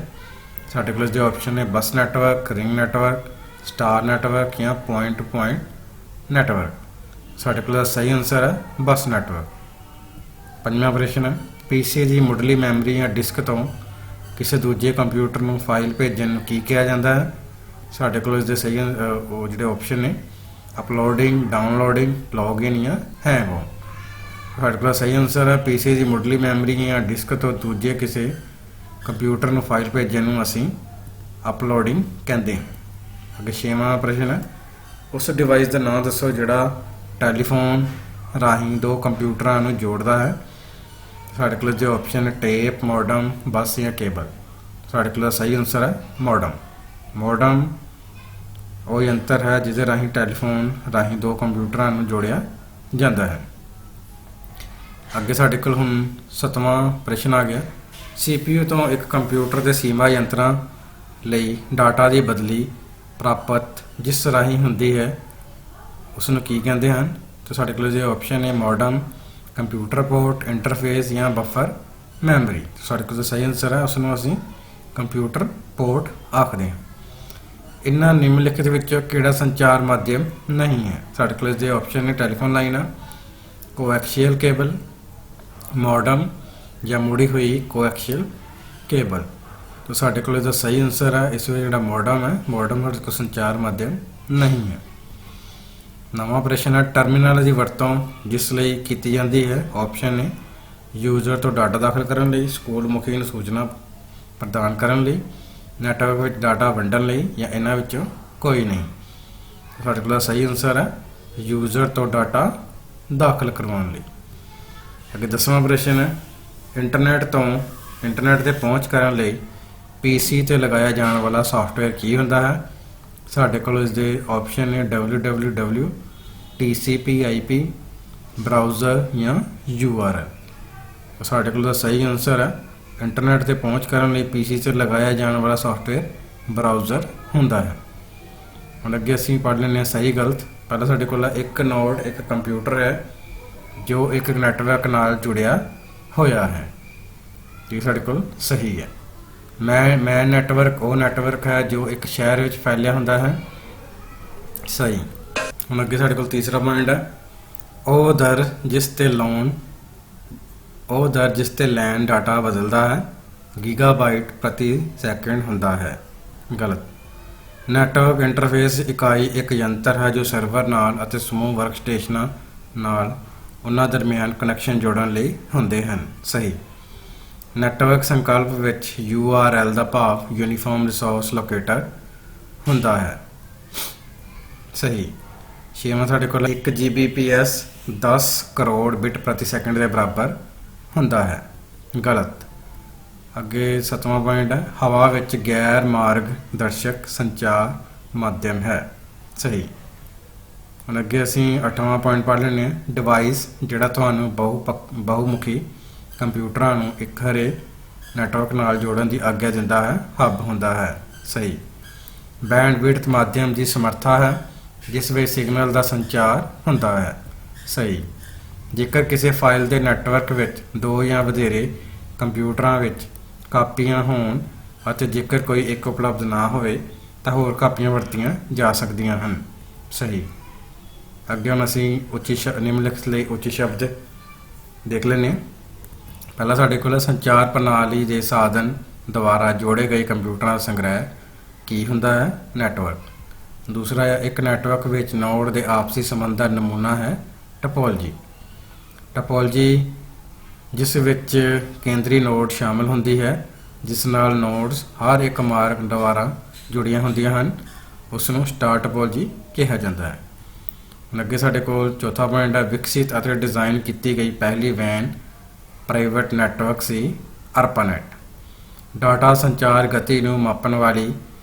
ਸਾਡੇ ਕੋਲ ਇਸ ਦੇ ਆਪਸ਼ਨ ਨੇ bus network, ring network, star network ਜਾਂ ਪੁਆਇੰਟ ਟੂ ਪੁਆਇੰਟ ਨੈਟਵਰਕ। ਸਾਡੇ ਕੋਲ ਸਹੀ ਆਨਸਰ ਹੈ ਬੱਸ ਨੈਟਵਰਕ। ਪੰਜਵਾਂ ਪ੍ਰਸ਼ਨ ਹੈ PC ਦੀ ਮੁੱਢਲੀ ਮੈਮਰੀ ਜਾਂ ਡਿਸਕ ਤੋਂ ਕਿਸੇ ਦੂਜੇ ਕੰਪਿਊਟਰ ਨੂੰ ਫਾਈਲ ਭੇਜਣ ਨੂੰ ਕੀ ਕਿਹਾ ਜਾਂਦਾ ਹੈ। ਸਾਡੇ ਕੋਲ ਇਸ ਦੇ ਸਹੀ ਉਹ ਜਿਹੜੇ ਆਪਸ਼ਨ ਨੇ ਅਪਲੋਡਿੰਗ, ਡਾਊਨਲੋਡਿੰਗ, ਲੌਗਇਨ ਜਾਂ ਹੈਂਗ ਆਨ। ਸਾਡੇ ਕੋਲ ਸਹੀ ਆਨਸਰ ਹੈ PC ਦੀ ਮੁੱਢਲੀ ਮੈਮਰੀ ਜਾਂ ਡਿਸਕ ਤੋਂ ਦੂਜੇ ਕਿਸੇ ਕੰਪਿਊਟਰ ਨੂੰ ਫਾਈਲ ਭੇਜਣ ਨੂੰ ਅਸੀਂ ਅਪਲੋਡਿੰਗ ਕਹਿੰਦੇ ਹਾਂ। ਅੱਗੇ ਛੇਵਾਂ ਪ੍ਰਸ਼ਨ ਹੈ ਉਸ ਡਿਵਾਈਸ ਦਾ ਨਾਮ ਦੱਸੋ ਜਿਹੜਾ ਟੈਲੀਫੋਨ ਰਾਹੀਂ ਦੋ ਕੰਪਿਊਟਰਾਂ ਨੂੰ ਜੋੜਦਾ ਹੈ। ਸਾਡੇ ਕੋਲ ਜੋ ਆਪਸ਼ਨ ਟੇਪ, ਮੋਡਮ, ਬੱਸ ਜਾਂ ਕੇਬਲ। ਸਾਡੇ ਕੋਲ ਸਹੀ ਆਨਸਰ ਹੈ ਮੋਡਮ। ਮੋਡਮ ਉਹ ਯੰਤਰ ਹੈ ਜਿਹਦੇ ਰਾਹੀਂ ਟੈਲੀਫੋਨ ਰਾਹੀਂ ਦੋ ਕੰਪਿਊਟਰਾਂ ਨੂੰ ਜੋੜਿਆ ਜਾਂਦਾ ਹੈ। ਅੱਗੇ ਸਾਡੇ ਕੋਲ ਹੁਣ 7ਵਾਂ ਪ੍ਰਸ਼ਨ ਆ ਗਿਆ CPU ਤੋਂ ਇੱਕ ਕੰਪਿਊਟਰ ਦੇ ਸੀਮਾ ਯੰਤਰਾਂ ਲਈ ਡਾਟਾ ਦੀ ਬਦਲੀ ਪ੍ਰਾਪਤ ਜਿਸ ਰਾਹੀਂ ਹੁੰਦੀ ਹੈ ਉਸ ਨੂੰ ਕੀ ਕਹਿੰਦੇ ਹਨ। ਤਾਂ ਸਾਡੇ ਕੋਲ ਜੋ ਆਪਸ਼ਨ ਨੇ ਮੋਡਮ, ਕੰਪਿਊਟਰ ਪੋਰਟ, ਇੰਟਰਫੇਸ ਜਾਂ ਬਫਰ ਮੈਮਰੀ। ਸਾਡੇ ਕੋਲ ਸਹੀ ਆਨਸਰ ਹੈ ਉਸ ਨੂੰ ਅਸੀਂ ਕੰਪਿਊਟਰ ਪੋਰਟ ਆਖਦੇ ਹਾਂ। ਇਹਨਾਂ ਨਿਮਨਲਿਖਿਤ ਵਿੱਚੋਂ ਕਿਹੜਾ ਸੰਚਾਰ ਮਾਧਿਅਮ ਨਹੀਂ ਹੈ। ਸਾਡੇ ਕੋਲ ਜੋ ਆਪਸ਼ਨ ਨੇ ਟੈਲੀਫੋਨ ਲਾਈਨਾਂ, ਕੋਐਕਸੀਅਲ ਕੇਬਲ, ਮੋਡਮ ਜਾਂ ਮੁੜੀ ਹੋਈ ਕੋਐਕਸੀਅਲ ਕੇਬਲ। ਤਾਂ ਸਾਡੇ ਕੋਲ ਇਹਦਾ ਸਹੀ ਆਨਸਰ ਹੈ ਇਸ ਵਿੱਚ ਜਿਹੜਾ ਮੋਡਮ ਹੈ, ਮੋਡਮ ਨਾਲ ਕੋਈ ਸੰਚਾਰ ਮਾਧਿਅਮ ਨਹੀਂ ਹੈ। ਨਵਾਂ ਪ੍ਰਸ਼ਨ ਹੈ ਟਰਮੀਨਲ ਦੀ ਵਰਤੋਂ ਜਿਸ ਲਈ ਕੀਤੀ ਜਾਂਦੀ ਹੈ। ਆਪਸ਼ਨ ਨੇ ਯੂਜ਼ਰ ਤੋਂ ਡਾਟਾ ਦਾਖਲ ਕਰਨ ਲਈ, ਸਕੂਲ ਮੁਖੀ ਨੂੰ ਸੂਚਨਾ ਪ੍ਰਦਾਨ ਕਰਨ ਲਈ, ਨੈਟਵਰਕ ਵਿੱਚ ਡਾਟਾ ਵੰਡਣ ਲਈ ਜਾਂ ਇਹਨਾਂ ਵਿੱਚੋਂ ਕੋਈ ਨਹੀਂ। ਸਾਡੇ ਕੋਲ ਸਹੀ ਆਨਸਰ ਹੈ ਯੂਜ਼ਰ ਤੋਂ ਡਾਟਾ ਦਾਖਲ ਕਰਵਾਉਣ ਲਈ। ਅੱਗੇ 10ਵਾਂ ਪ੍ਰਸ਼ਨ ਹੈ ਇੰਟਰਨੈਟ ਤੇ ਪਹੁੰਚ ਕਰਨ ਲਈ PC ਤੇ ਲਗਾਇਆ ਜਾਣ ਵਾਲਾ ਸਾਫਟਵੇਅਰ ਕੀ ਹੁੰਦਾ ਹੈ। ਸਾਡੇ ਕੋਲ ਇਸ ਦੇ ਆਪਸ਼ਨ ਨੇ www, TCP/IP, ਬਰਾਊਜ਼ਰ ਜਾਂ URL। ਸਾਡੇ ਕੋਲ ਦਾ ਸਹੀ ਆਨਸਰ ਹੈ ਇੰਟਰਨੈਟ ਤੇ ਪਹੁੰਚ ਕਰਨ ਲਈ PC ਤੇ ਲਗਾਇਆ ਜਾਣ ਵਾਲਾ ਸਾਫਟਵੇਅਰ ਬਰਾਊਜ਼ਰ ਹੁੰਦਾ ਹੈ। ਹੁਣ ਅੱਗੇ ਅਸੀਂ पढ़ ਲੈਂਦੇ ਹਾਂ सही गलत। ਪਹਿਲਾਂ ਸਾਡੇ ਕੋਲ ਇੱਕ ਨੋਡ ਇੱਕ ਕੰਪਿਊਟਰ ਹੈ ਜੋ ਇੱਕ ਨੈਟਵਰਕ ਨਾਲ ਜੁੜਿਆ ਹੋਇਆ ਹੈ, ਜੀ ਸਾਡੇ ਕੋਲ ਸਹੀ ਹੈ। ਮੈਂ ਨੈਟਵਰਕ ਉਹ ਨੈਟਵਰਕ ਹੈ ਜੋ ਇੱਕ ਸ਼ਹਿਰ ਵਿੱਚ ਫੈਲਿਆ ਹੁੰਦਾ ਹੈ, ਸਹੀ। ਹੁਣ ਅੱਗੇ ਸਾਡੇ ਕੋਲ ਤੀਸਰਾ ਪੁਆਇੰਟ ਹੈ, ਉਹ ਦਰ ਜਿਸ ਤੇ ਲੈਨ ਡਾਟਾ ਬਦਲਦਾ ਹੈ ਗੀਗਾਬਾਈਟ ਪ੍ਰਤੀ ਸੈਕਿੰਡ ਹੁੰਦਾ ਹੈ, ਗਲਤ। ਨੈਟਵਰਕ ਇੰਟਰਫੇਸ ਇਕਾਈ ਇੱਕ ਯੰਤਰ ਹੈ ਜੋ ਸਰਵਰ ਨਾਲ ਅਤੇ ਸਮੂਹ ਵਰਕਸਟੇਸ਼ਨਾਂ ਨਾਲ ਉਹਨਾਂ ਦਰਮਿਆਨ ਕਨੈਕਸ਼ਨ ਜੋੜਨ ਲਈ ਹੁੰਦੇ ਹਨ, ਸਹੀ। ਨੈਟਵਰਕ ਸੰਕਲਪ ਵਿੱਚ URL ਦਾ ਭਾਵ ਯੂਨੀਫਾਰਮ ਰਿਸੋਰਸ ਲੋਕੇਟਰ ਹੁੰਦਾ ਹੈ, ਸਹੀ। ਛੇਵਾਂ ਸਾਡੇ ਕੋਲ 1 Gbps 10 ਕਰੋੜ ਬਿਟ ਪ੍ਰਤੀ ਸੈਕਿੰਡ ਦੇ ਬਰਾਬਰ ਹੁੰਦਾ ਹੈ, ਗਲਤ। ਅੱਗੇ ਸੱਤਵਾਂ ਪੁਆਇੰਟ ਹੈ, ਹਵਾ ਵਿੱਚ ਗੈਰ ਮਾਰਗ ਦਰਸ਼ਕ ਸੰਚਾਰ ਮਾਧਿਅਮ ਹੈ, ਸਹੀ। ਹੁਣ ਅੱਗੇ ਅਸੀਂ 8ਵਾਂ ਪੁਆਇੰਟ ਪੜ੍ਹ ਲੈਂਦੇ ਹਾਂ, ਡਿਵਾਈਸ ਜਿਹੜਾ ਤੁਹਾਨੂੰ ਬਹੁਮੁਖੀ ਕੰਪਿਊਟਰਾਂ ਨੂੰ ਇੱਕਹਰੇ ਨੈਟਵਰਕ ਨਾਲ ਜੋੜਨ ਦੀ ਆਗਿਆ ਦਿੰਦਾ ਹੈ, ਹੱਬ ਹੁੰਦਾ ਹੈ, ਸਹੀ। ਬੈਂਡਵਿਡਥ ਮਾਧਿਅਮ ਦੀ ਸਮਰੱਥਾ ਹੈ ਜਿਸ ਵਿੱਚ ਸਿਗਨਲ ਦਾ ਸੰਚਾਰ ਹੁੰਦਾ ਹੈ, ਸਹੀ। ਜੇਕਰ ਕਿਸੇ ਫਾਈਲ ਦੇ ਨੈਟਵਰਕ ਵਿੱਚ ਦੋ ਜਾਂ ਵਧੇਰੇ ਕੰਪਿਊਟਰਾਂ ਵਿੱਚ ਕਾਪੀਆਂ ਹੋਣ ਅਤੇ ਜੇਕਰ ਕੋਈ ਇੱਕ ਉਪਲਬਧ ਨਾ ਹੋਵੇ ਤਾਂ ਹੋਰ ਕਾਪੀਆਂ ਵਰਤੀਆਂ ਜਾ ਸਕਦੀਆਂ ਹਨ, ਸਹੀ। ਅੱਗੇ ਹੁਣ ਅਸੀਂ ਨਿਮਨਲਿਖਤ ਲਈ ਉੱਚੀ ਸ਼ਬਦ ਦੇਖ ਲੈਂਦੇ ਹਾਂ। ਪਹਿਲਾ ਸਾਡੇ ਕੋਲ ਸੰਚਾਰ ਪ੍ਰਣਾਲੀ ਦੇ ਸਾਧਨ ਦੁਆਰਾ ਜੋੜੇ ਗਏ ਕੰਪਿਊਟਰਾਂ ਦਾ ਸੰਗ੍ਰਹਿ ਕੀ ਹੁੰਦਾ ਹੈ, ਨੈਟਵਰਕ। ਦੂਸਰਾ ਹੈ, ਇੱਕ ਨੈਟਵਰਕ ਵਿੱਚ ਨੋਡ ਦੇ ਆਪਸੀ ਸੰਬੰਧ ਦਾ ਨਮੂਨਾ ਹੈ ਟਪੋਲਜੀ ਜਿਸ ਵਿੱਚ ਕੇਂਦਰੀ ਨੋਡ ਸ਼ਾਮਲ ਹੁੰਦੀ ਹੈ ਜਿਸ ਨਾਲ ਨੋਡਸ ਹਰ ਇੱਕ ਮਾਰਗ ਦੁਆਰਾ ਜੁੜੀਆਂ ਹੁੰਦੀਆਂ ਹਨ, ਉਸ ਨੂੰ ਸਟਾਰ ਟਪੋਲਜੀ ਕਿਹਾ ਜਾਂਦਾ ਹੈ। ਹੁਣ ਅੱਗੇ ਸਾਡੇ ਕੋਲ ਚੌਥਾ ਪੁਆਇੰਟ ਹੈ, ਵਿਕਸਿਤ ਅਤੇ ਡਿਜ਼ਾਈਨ ਕੀਤੀ ਗਈ ਪਹਿਲੀ ਵੈਨ ਪ੍ਰਾਈਵੇਟ ਨੈਟਵਰਕ ਸੀ ARPANET। ਡਾਟਾ ਸੰਚਾਰ ਗਤੀ ਨੂੰ ਮਾਪਣ ਵਾਲੀ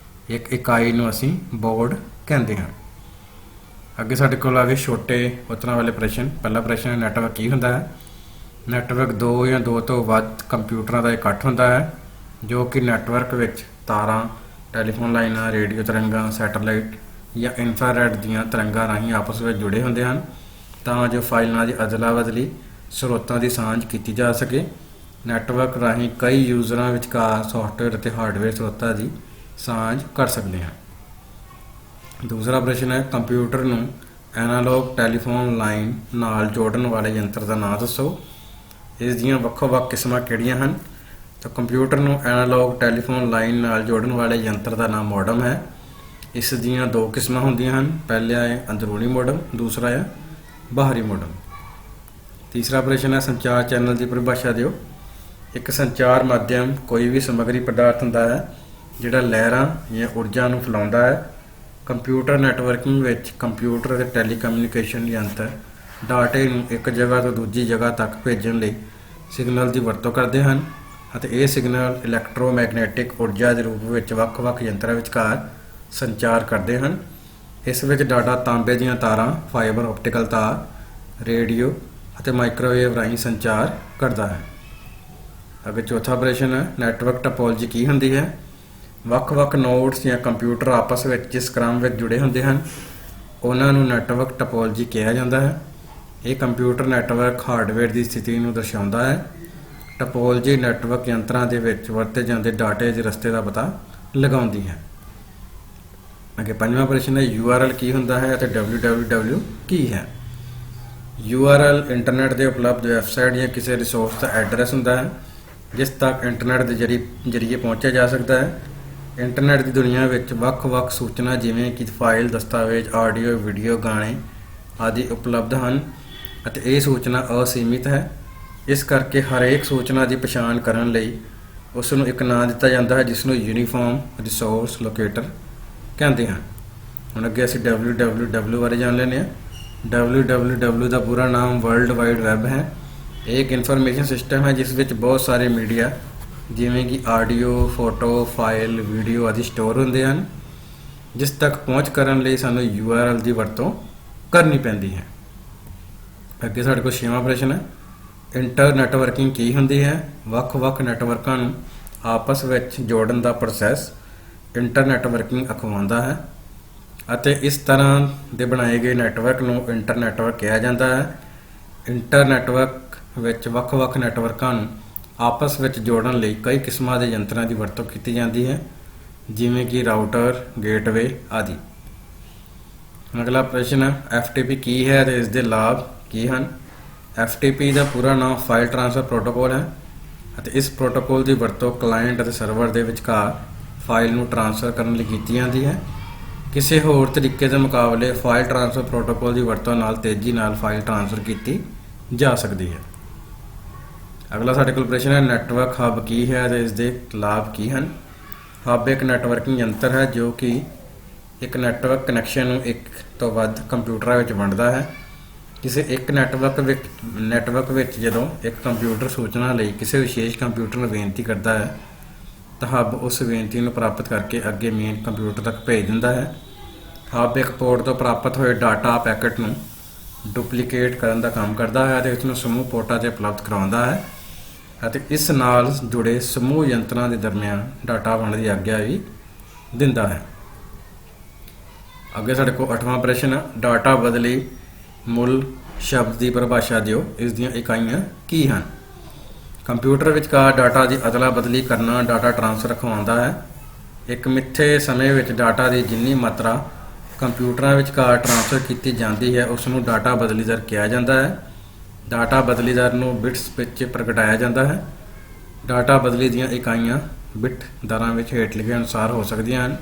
ਇੱਕ ਇਕਾਈ ਨੂੰ ਅਸੀਂ ਬੋਰਡ ਕਹਿੰਦੇ ਹਾਂ। ਅੱਗੇ ਸਾਡੇ ਕੋਲ ਆ ਗਏ ਛੋਟੇ ਉੱਤਰਾਂ ਵਾਲੇ ਪ੍ਰਸ਼ਨ। ਪਹਿਲਾ ਪ੍ਰਸ਼ਨ, ਨੈਟਵਰਕ ਕੀ ਹੁੰਦਾ ਹੈ? ਨੈਟਵਰਕ ਦੋ ਜਾਂ ਦੋ ਤੋਂ ਵੱਧ ਕੰਪਿਊਟਰਾਂ ਦਾ ਇਕੱਠ ਹੁੰਦਾ ਹੈ ਜੋ ਕਿ ਨੈਟਵਰਕ ਵਿੱਚ ਤਾਰਾਂ, ਟੈਲੀਫੋਨ ਲਾਈਨਾਂ, ਰੇਡੀਓ ਤਰੰਗਾਂ, ਸੈਟੇਲਾਈਟ ਜਾਂ ਇਨਫਰਾਰੈਡ ਦੀਆਂ ਤਰੰਗਾਂ ਰਾਹੀਂ ਆਪਸ ਵਿੱਚ ਜੁੜੇ ਹੁੰਦੇ ਹਨ ਤਾਂ ਜੋ ਫਾਈਲਾਂ ਦੀ ਅਦਲਾ ਬਦਲੀ, ਸਰੋਤਾਂ ਦੀ ਸਾਂਝ ਕੀਤੀ ਜਾ ਸਕੇ। ਨੈਟਵਰਕ ਰਾਹੀਂ ਕਈ ਯੂਜ਼ਰਾਂ ਵਿਚਕਾਰ ਸੌਫਟਵੇਅਰ ਅਤੇ ਹਾਰਡਵੇਅਰ ਸਰੋਤਾਂ ਦੀ ਸਾਂਝ ਕਰ ਸਕਦੇ ਹਾਂ। ਦੂਸਰਾ ਪ੍ਰਸ਼ਨ ਹੈ, ਕੰਪਿਊਟਰ ਨੂੰ ਐਨਾਲੌਗ ਟੈਲੀਫੋਨ ਲਾਈਨ ਨਾਲ ਜੋੜਨ ਵਾਲੇ ਯੰਤਰ ਦਾ ਨਾਮ ਦੱਸੋ। ਇਸ ਦੀਆਂ ਵੱਖੋ-ਵੱਖ ਕਿਸਮਾਂ ਕਿਹੜੀਆਂ ਹਨ? ਤਾਂ ਕੰਪਿਊਟਰ ਨੂੰ ਐਨਾਲੌਗ ਟੈਲੀਫੋਨ ਲਾਈਨ ਨਾਲ ਜੋੜਨ ਵਾਲੇ ਯੰਤਰ ਦਾ ਨਾਮ ਮੋਡਮ ਹੈ। ਇਸ ਦੀਆਂ ਦੋ ਕਿਸਮਾਂ ਹੁੰਦੀਆਂ ਹਨ, ਪਹਿਲਾ ਹੈ ਅੰਦਰੂਨੀ ਮੋਡਮ, ਦੂਸਰਾ ਹੈ ਬਾਹਰੀ ਮੋਡਮ। ਤੀਸਰਾ ਪ੍ਰਸ਼ਨ ਹੈ, ਸੰਚਾਰ ਚੈਨਲ ਦੀ ਪਰਿਭਾਸ਼ਾ ਦਿਓ। ਇੱਕ ਸੰਚਾਰ ਮਾਧਿਅਮ ਕੋਈ ਵੀ ਸਮੱਗਰੀ ਪਦਾਰਥ ਹੁੰਦਾ ਹੈ ਜਿਹੜਾ ਲਹਿਰਾਂ ਜਾਂ ਊਰਜਾ ਨੂੰ ਫੈਲਾਉਂਦਾ ਹੈ। ਕੰਪਿਊਟਰ ਨੈਟਵਰਕਿੰਗ ਵਿੱਚ ਕੰਪਿਊਟਰ ਅਤੇ ਟੈਲੀਕਮਿਊਨੀਕੇਸ਼ਨ ਯੰਤਰ ਡਾਟੇ ਨੂੰ ਇੱਕ ਜਗ੍ਹਾ ਤੋਂ ਦੂਜੀ ਜਗ੍ਹਾ ਤੱਕ ਭੇਜਣ ਲਈ ਸਿਗਨਲ ਦੀ ਵਰਤੋਂ ਕਰਦੇ ਹਨ ਅਤੇ ਇਹ ਸਿਗਨਲ ਇਲੈਕਟ੍ਰੋਮੈਗਨੈਟਿਕ ਊਰਜਾ ਦੇ ਰੂਪ ਵਿੱਚ ਵੱਖ-ਵੱਖ ਯੰਤਰਾਂ ਵਿਚਕਾਰ ਸੰਚਾਰ ਕਰਦੇ ਹਨ। ਇਸ ਵਿੱਚ ਡਾਟਾ ਤਾਂਬੇ ਦੀਆਂ ਤਾਰਾਂ, ਫਾਈਬਰ ਆਪਟੀਕਲ ਤਾਰ, ਰੇਡੀਓ ਅਤੇ ਮਾਈਕ੍ਰੋਵੇਵ ਰਾਹੀਂ ਸੰਚਾਰ ਕਰਦਾ ਹੈ। ਅੱਗੇ ਚੌਥਾ ਪ੍ਰਸ਼ਨ ਹੈ, ਨੈਟਵਰਕ ਟਪੋਲਜੀ ਕੀ ਹੁੰਦੀ ਹੈ? ਵੱਖ-ਵੱਖ ਨੋਡਸ ਜਾਂ ਕੰਪਿਊਟਰ ਆਪਸ ਵਿੱਚ ਜਿਸ ਕ੍ਰਮ ਵਿੱਚ ਜੁੜੇ ਹੁੰਦੇ ਹਨ ਉਹਨਾਂ ਨੂੰ ਨੈਟਵਰਕ ਟਪੋਲਜੀ ਕਿਹਾ ਜਾਂਦਾ ਹੈ। ਇਹ ਕੰਪਿਊਟਰ ਨੈਟਵਰਕ ਹਾਰਡਵੇਅਰ ਦੀ ਸਥਿਤੀ ਨੂੰ ਦਰਸਾਉਂਦਾ ਹੈ। ਟਪੋਲਜੀ ਨੈਟਵਰਕ ਯੰਤਰਾਂ ਦੇ ਵਿੱਚ ਵਰਤੇ ਜਾਂਦੇ ਡਾਟੇ ਦੇ ਰਸਤੇ ਦਾ ਪਤਾ ਲਗਾਉਂਦੀ ਹੈ। ਅੱਗੇ ਪੰਜਵਾਂ ਪ੍ਰਸ਼ਨ ਹੈ, URL ਕੀ ਹੁੰਦਾ ਹੈ ਅਤੇ www ਕੀ ਹੈ? URL ਇੰਟਰਨੈਟ ਦੇ ਉਪਲਬਧ ਵੈਬਸਾਈਟ ਜਾਂ ਕਿਸੇ ਰਿਸੋਰਸ ਦਾ ਐਡਰੈਸ ਹੁੰਦਾ ਹੈ ਜਿਸ ਤੱਕ ਇੰਟਰਨੈਟ ਦੇ ਜ਼ਰੀਏ ਪਹੁੰਚਿਆ ਜਾ ਸਕਦਾ ਹੈ। ਇੰਟਰਨੈਟ ਦੀ ਦੁਨੀਆ ਵਿੱਚ ਵੱਖ-ਵੱਖ ਸੂਚਨਾ ਜਿਵੇਂ ਕਿ ਫਾਈਲ, ਦਸਤਾਵੇਜ਼, ਆਡੀਓ, ਵੀਡੀਓ, ਗਾਣੇ ਆਦਿ ਉਪਲਬਧ ਹਨ ਅਤੇ ਇਹ ਸੂਚਨਾ ਅਸੀਮਿਤ ਹੈ। ਇਸ ਕਰਕੇ ਹਰੇਕ ਸੂਚਨਾ ਦੀ ਪਛਾਣ ਕਰਨ ਲਈ ਉਸ ਨੂੰ ਇੱਕ ਨਾਂ ਦਿੱਤਾ ਜਾਂਦਾ ਹੈ ਜਿਸ ਨੂੰ ਯੂਨੀਫਾਰਮ ਰਿਸੋਰਸ ਲੋਕੇਟਰ ਕਹਿੰਦੇ ਹਨ। ਹੁਣ ਅੱਗੇ ਅਸੀਂ www ਬਾਰੇ ਜਾਣ ਲੈਂਦੇ ਹਾਂ। www ਦਾ ਪੂਰਾ ਨਾਮ ਵਰਲਡ ਵਾਈਡ ਵੈਬ ਹੈ। ਇਹ ਇੱਕ ਇਨਫੋਰਮੇਸ਼ਨ ਸਿਸਟਮ ਹੈ ਜਿਸ ਵਿੱਚ ਬਹੁਤ ਸਾਰੇ ਮੀਡੀਆ ਜਿਵੇਂ ਕਿ ਆਡੀਓ, ਫੋਟੋ, ਫਾਈਲ, ਵੀਡੀਓ ਆਦਿ ਸਟੋਰ ਹੁੰਦੇ ਹਨ ਜਿਸ ਤੱਕ ਪਹੁੰਚ ਕਰਨ ਲਈ ਸਾਨੂੰ URL ਦੀ ਵਰਤੋਂ ਕਰਨੀ ਪੈਂਦੀ ਹੈ। ਅੱਗੇ ਸਾਡੇ ਕੋਲ ਛੇਵਾਂ ਪ੍ਰਸ਼ਨ ਹੈ, ਇੰਟਰ ਨੈਟਵਰਕਿੰਗ ਕੀ ਹੁੰਦੀ ਹੈ? ਵੱਖ-ਵੱਖ ਨੈਟਵਰਕਾਂ ਨੂੰ ਆਪਸ ਵਿੱਚ ਜੋੜਨ ਦਾ ਪ੍ਰੋਸੈਸ ਇੰਟਰਨੈਟਵਰਕਿੰਗ ਅਖਵਾਉਂਦਾ ਹੈ ਅਤੇ ਇਸ ਤਰ੍ਹਾਂ ਦੇ ਬਣਾਏ ਗਏ ਨੈਟਵਰਕ ਨੂੰ ਇੰਟਰਨੈਟਵਰਕ ਕਿਹਾ ਜਾਂਦਾ ਹੈ। ਇੰਟਰਨੈਟਵਰਕ ਵਿੱਚ ਵੱਖ-ਵੱਖ ਨੈਟਵਰਕਾਂ ਨੂੰ ਆਪਸ ਵਿੱਚ ਜੋੜਨ ਲਈ ਕਈ ਕਿਸਮਾਂ ਦੇ ਯੰਤਰਾਂ ਦੀ ਵਰਤੋਂ ਕੀਤੀ ਜਾਂਦੀ ਹੈ, ਜਿਵੇਂ ਕਿ ਰਾਊਟਰ, ਗੇਟਵੇ ਆਦਿ। ਅਗਲਾ ਪ੍ਰਸ਼ਨ ਹੈ, FTP ਕੀ ਹੈ ਅਤੇ ਇਸ ਦੇ ਲਾਭ ਕੀ ਹਨ? FTP ਦਾ ਪੂਰਾ ਨਾਮ ਫਾਈਲ ਟ੍ਰਾਂਸਫਰ ਪ੍ਰੋਟੋਕੋਲ ਹੈ ਅਤੇ ਇਸ ਪ੍ਰੋਟੋਕੋਲ ਦੀ ਵਰਤੋਂ ਕਲਾਇੰਟ ਅਤੇ ਸਰਵਰ ਦੇ ਵਿਚਕਾਰ ਫਾਈਲ ਨੂੰ ਟ੍ਰਾਂਸਫਰ ਕਰਨ ਲਈ ਕੀਤੀ ਜਾਂਦੀ ਹੈ। ਕਿਸੇ ਹੋਰ ਤਰੀਕੇ ਦੇ ਮੁਕਾਬਲੇ ਫਾਈਲ ਟ੍ਰਾਂਸਫਰ ਪ੍ਰੋਟੋਕੋਲ ਦੀ ਵਰਤੋਂ ਨਾਲ ਤੇਜ਼ੀ ਨਾਲ ਫਾਈਲ ਟ੍ਰਾਂਸਫਰ ਕੀਤੀ ਜਾ ਸਕਦੀ ਹੈ। ਅਗਲਾ ਸਾਡੇ ਕੋਲ ਪ੍ਰਸ਼ਨ ਹੈ, ਨੈਟਵਰਕ ਹੱਬ ਕੀ ਹੈ ਅਤੇ ਇਸ ਦੇ ਲਾਭ ਕੀ ਹਨ? ਹੱਬ ਇੱਕ ਨੈਟਵਰਕਿੰਗ ਯੰਤਰ ਹੈ ਜੋ ਕਿ ਇੱਕ ਨੈਟਵਰਕ ਕਨੈਕਸ਼ਨ ਨੂੰ ਇੱਕ ਤੋਂ ਵੱਧ ਕੰਪਿਊਟਰਾਂ ਵਿੱਚ ਵੰਡਦਾ ਹੈ। ਕਿਸੇ ਇੱਕ ਨੈਟਵਰਕ ਵਿੱਚ ਜਦੋਂ ਇੱਕ ਕੰਪਿਊਟਰ ਸੂਚਨਾ ਲਈ ਕਿਸੇ ਵਿਸ਼ੇਸ਼ ਕੰਪਿਊਟਰ ਨੂੰ ਬੇਨਤੀ ਕਰਦਾ ਹੈ ਤਾਂ ਹੱਬ ਉਸ ਬੇਨਤੀ ਨੂੰ ਪ੍ਰਾਪਤ ਕਰਕੇ ਅੱਗੇ ਮੇਨ ਕੰਪਿਊਟਰ ਤੱਕ ਭੇਜ ਦਿੰਦਾ ਹੈ। ਹੱਬ ਇੱਕ ਪੋਰਟ ਤੋਂ ਪ੍ਰਾਪਤ ਹੋਏ ਡਾਟਾ ਪੈਕੇਟ ਨੂੰ ਡੁਪਲੀਕੇਟ ਕਰਨ ਦਾ ਕੰਮ ਕਰਦਾ ਹੈ ਅਤੇ ਉਸ ਨੂੰ ਸਮੂਹ ਪੋਰਟਾਂ 'ਤੇ ਉਪਲਬਧ ਕਰਵਾਉਂਦਾ ਹੈ ਅਤੇ ਇਸ ਨਾਲ ਜੁੜੇ ਸਮੂਹ ਯੰਤਰਾਂ ਦੇ ਦਰਮਿਆਨ ਡਾਟਾ ਵੰਡ ਦੀ ਆਗਿਆ ਵੀ ਦਿੰਦਾ ਹੈ। ਅੱਗੇ ਸਾਡੇ ਕੋਲ 8ਵਾਂ ਪ੍ਰਸ਼ਨ ਹੈ, ਡਾਟਾ ਬਦਲੀ ਮੁੱਲ ਸ਼ਬਦ ਦੀ ਪਰਿਭਾਸ਼ਾ ਦਿਓ, ਇਸ ਦੀਆਂ ਇਕਾਈਆਂ ਕੀ ਹਨ? ਕੰਪਿਊਟਰ ਵਿਚਕਾਰ ਡਾਟਾ ਦੀ ਅਦਲਾ ਬਦਲੀ ਕਰਨਾ ਡਾਟਾ ਟ੍ਰਾਂਸਫਰ ਅਖਵਾਉਂਦਾ ਹੈ। ਇੱਕ ਮਿੱਥੇ ਸਮੇਂ ਵਿੱਚ ਡਾਟਾ ਦੀ ਜਿੰਨੀ ਮਾਤਰਾ ਕੰਪਿਊਟਰਾਂ ਵਿਚਕਾਰ ਟ੍ਰਾਂਸਫਰ ਕੀਤੀ ਜਾਂਦੀ ਹੈ ਉਸ ਨੂੰ ਡਾਟਾ ਬਦਲੀ ਦਰ ਕਿਹਾ ਜਾਂਦਾ ਹੈ। ਡਾਟਾ ਬਦਲੀ ਦਰ ਨੂੰ ਬਿਟਸ ਵਿੱਚ ਪ੍ਰਗਟਾਇਆ ਜਾਂਦਾ ਹੈ। ਡਾਟਾ ਬਦਲੀ ਦੀਆਂ ਇਕਾਈਆਂ ਬਿਟ ਦਰਾਂ ਵਿੱਚ ਹੇਠ ਲਿਖੇ ਅਨੁਸਾਰ ਹੋ ਸਕਦੀਆਂ ਹਨ।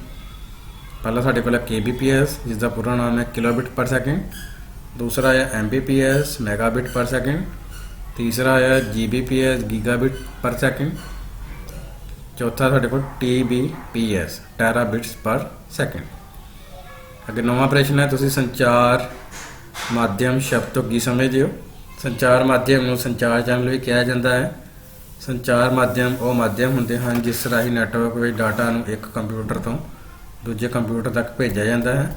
ਪਹਿਲਾ ਸਾਡੇ ਕੋਲ ਹੈ KBPS, ਜਿਸ ਦਾ ਪੂਰਾ ਨਾਮ ਹੈ ਕਿਲੋਬਿਟ ਪਰ ਸੈਕਿੰਡ। ਦੂਸਰਾ ਹੈ MBPS, ਮੈਗਾਬਿਟ ਪਰ ਸੈਕਿੰਡ। ਤੀਸਰਾ ਹੈ GBPS, ਗੀਗਾਬਿਟ ਪਰ ਸੈਕਿੰਡ। ਚੌਥਾ ਸਾਡੇ ਕੋਲ TBPS, ਟੈਰਾਬਿਟਸ ਪਰ ਸੈਕਿੰਡ। ਅੱਗੇ 9ਵਾਂ ਪ੍ਰਸ਼ਨ ਹੈ, ਤੁਸੀਂ ਸੰਚਾਰ ਮਾਧਿਅਮ ਸ਼ਬਦ ਤੋਂ ਕੀ ਸਮਝਦੇ ਹੋ? ਸੰਚਾਰ ਮਾਧਿਅਮ ਨੂੰ ਸੰਚਾਰ ਚੈਨਲ ਵੀ ਕਿਹਾ ਜਾਂਦਾ ਹੈ। ਸੰਚਾਰ ਮਾਧਿਅਮ ਉਹ ਮਾਧਿਅਮ ਹੁੰਦੇ ਹਨ ਜਿਸ ਰਾਹੀਂ ਨੈਟਵਰਕ ਵਿੱਚ ਡਾਟਾ ਨੂੰ ਇੱਕ ਕੰਪਿਊਟਰ ਤੋਂ ਦੂਜੇ ਕੰਪਿਊਟਰ ਤੱਕ ਭੇਜਿਆ ਜਾਂਦਾ ਹੈ।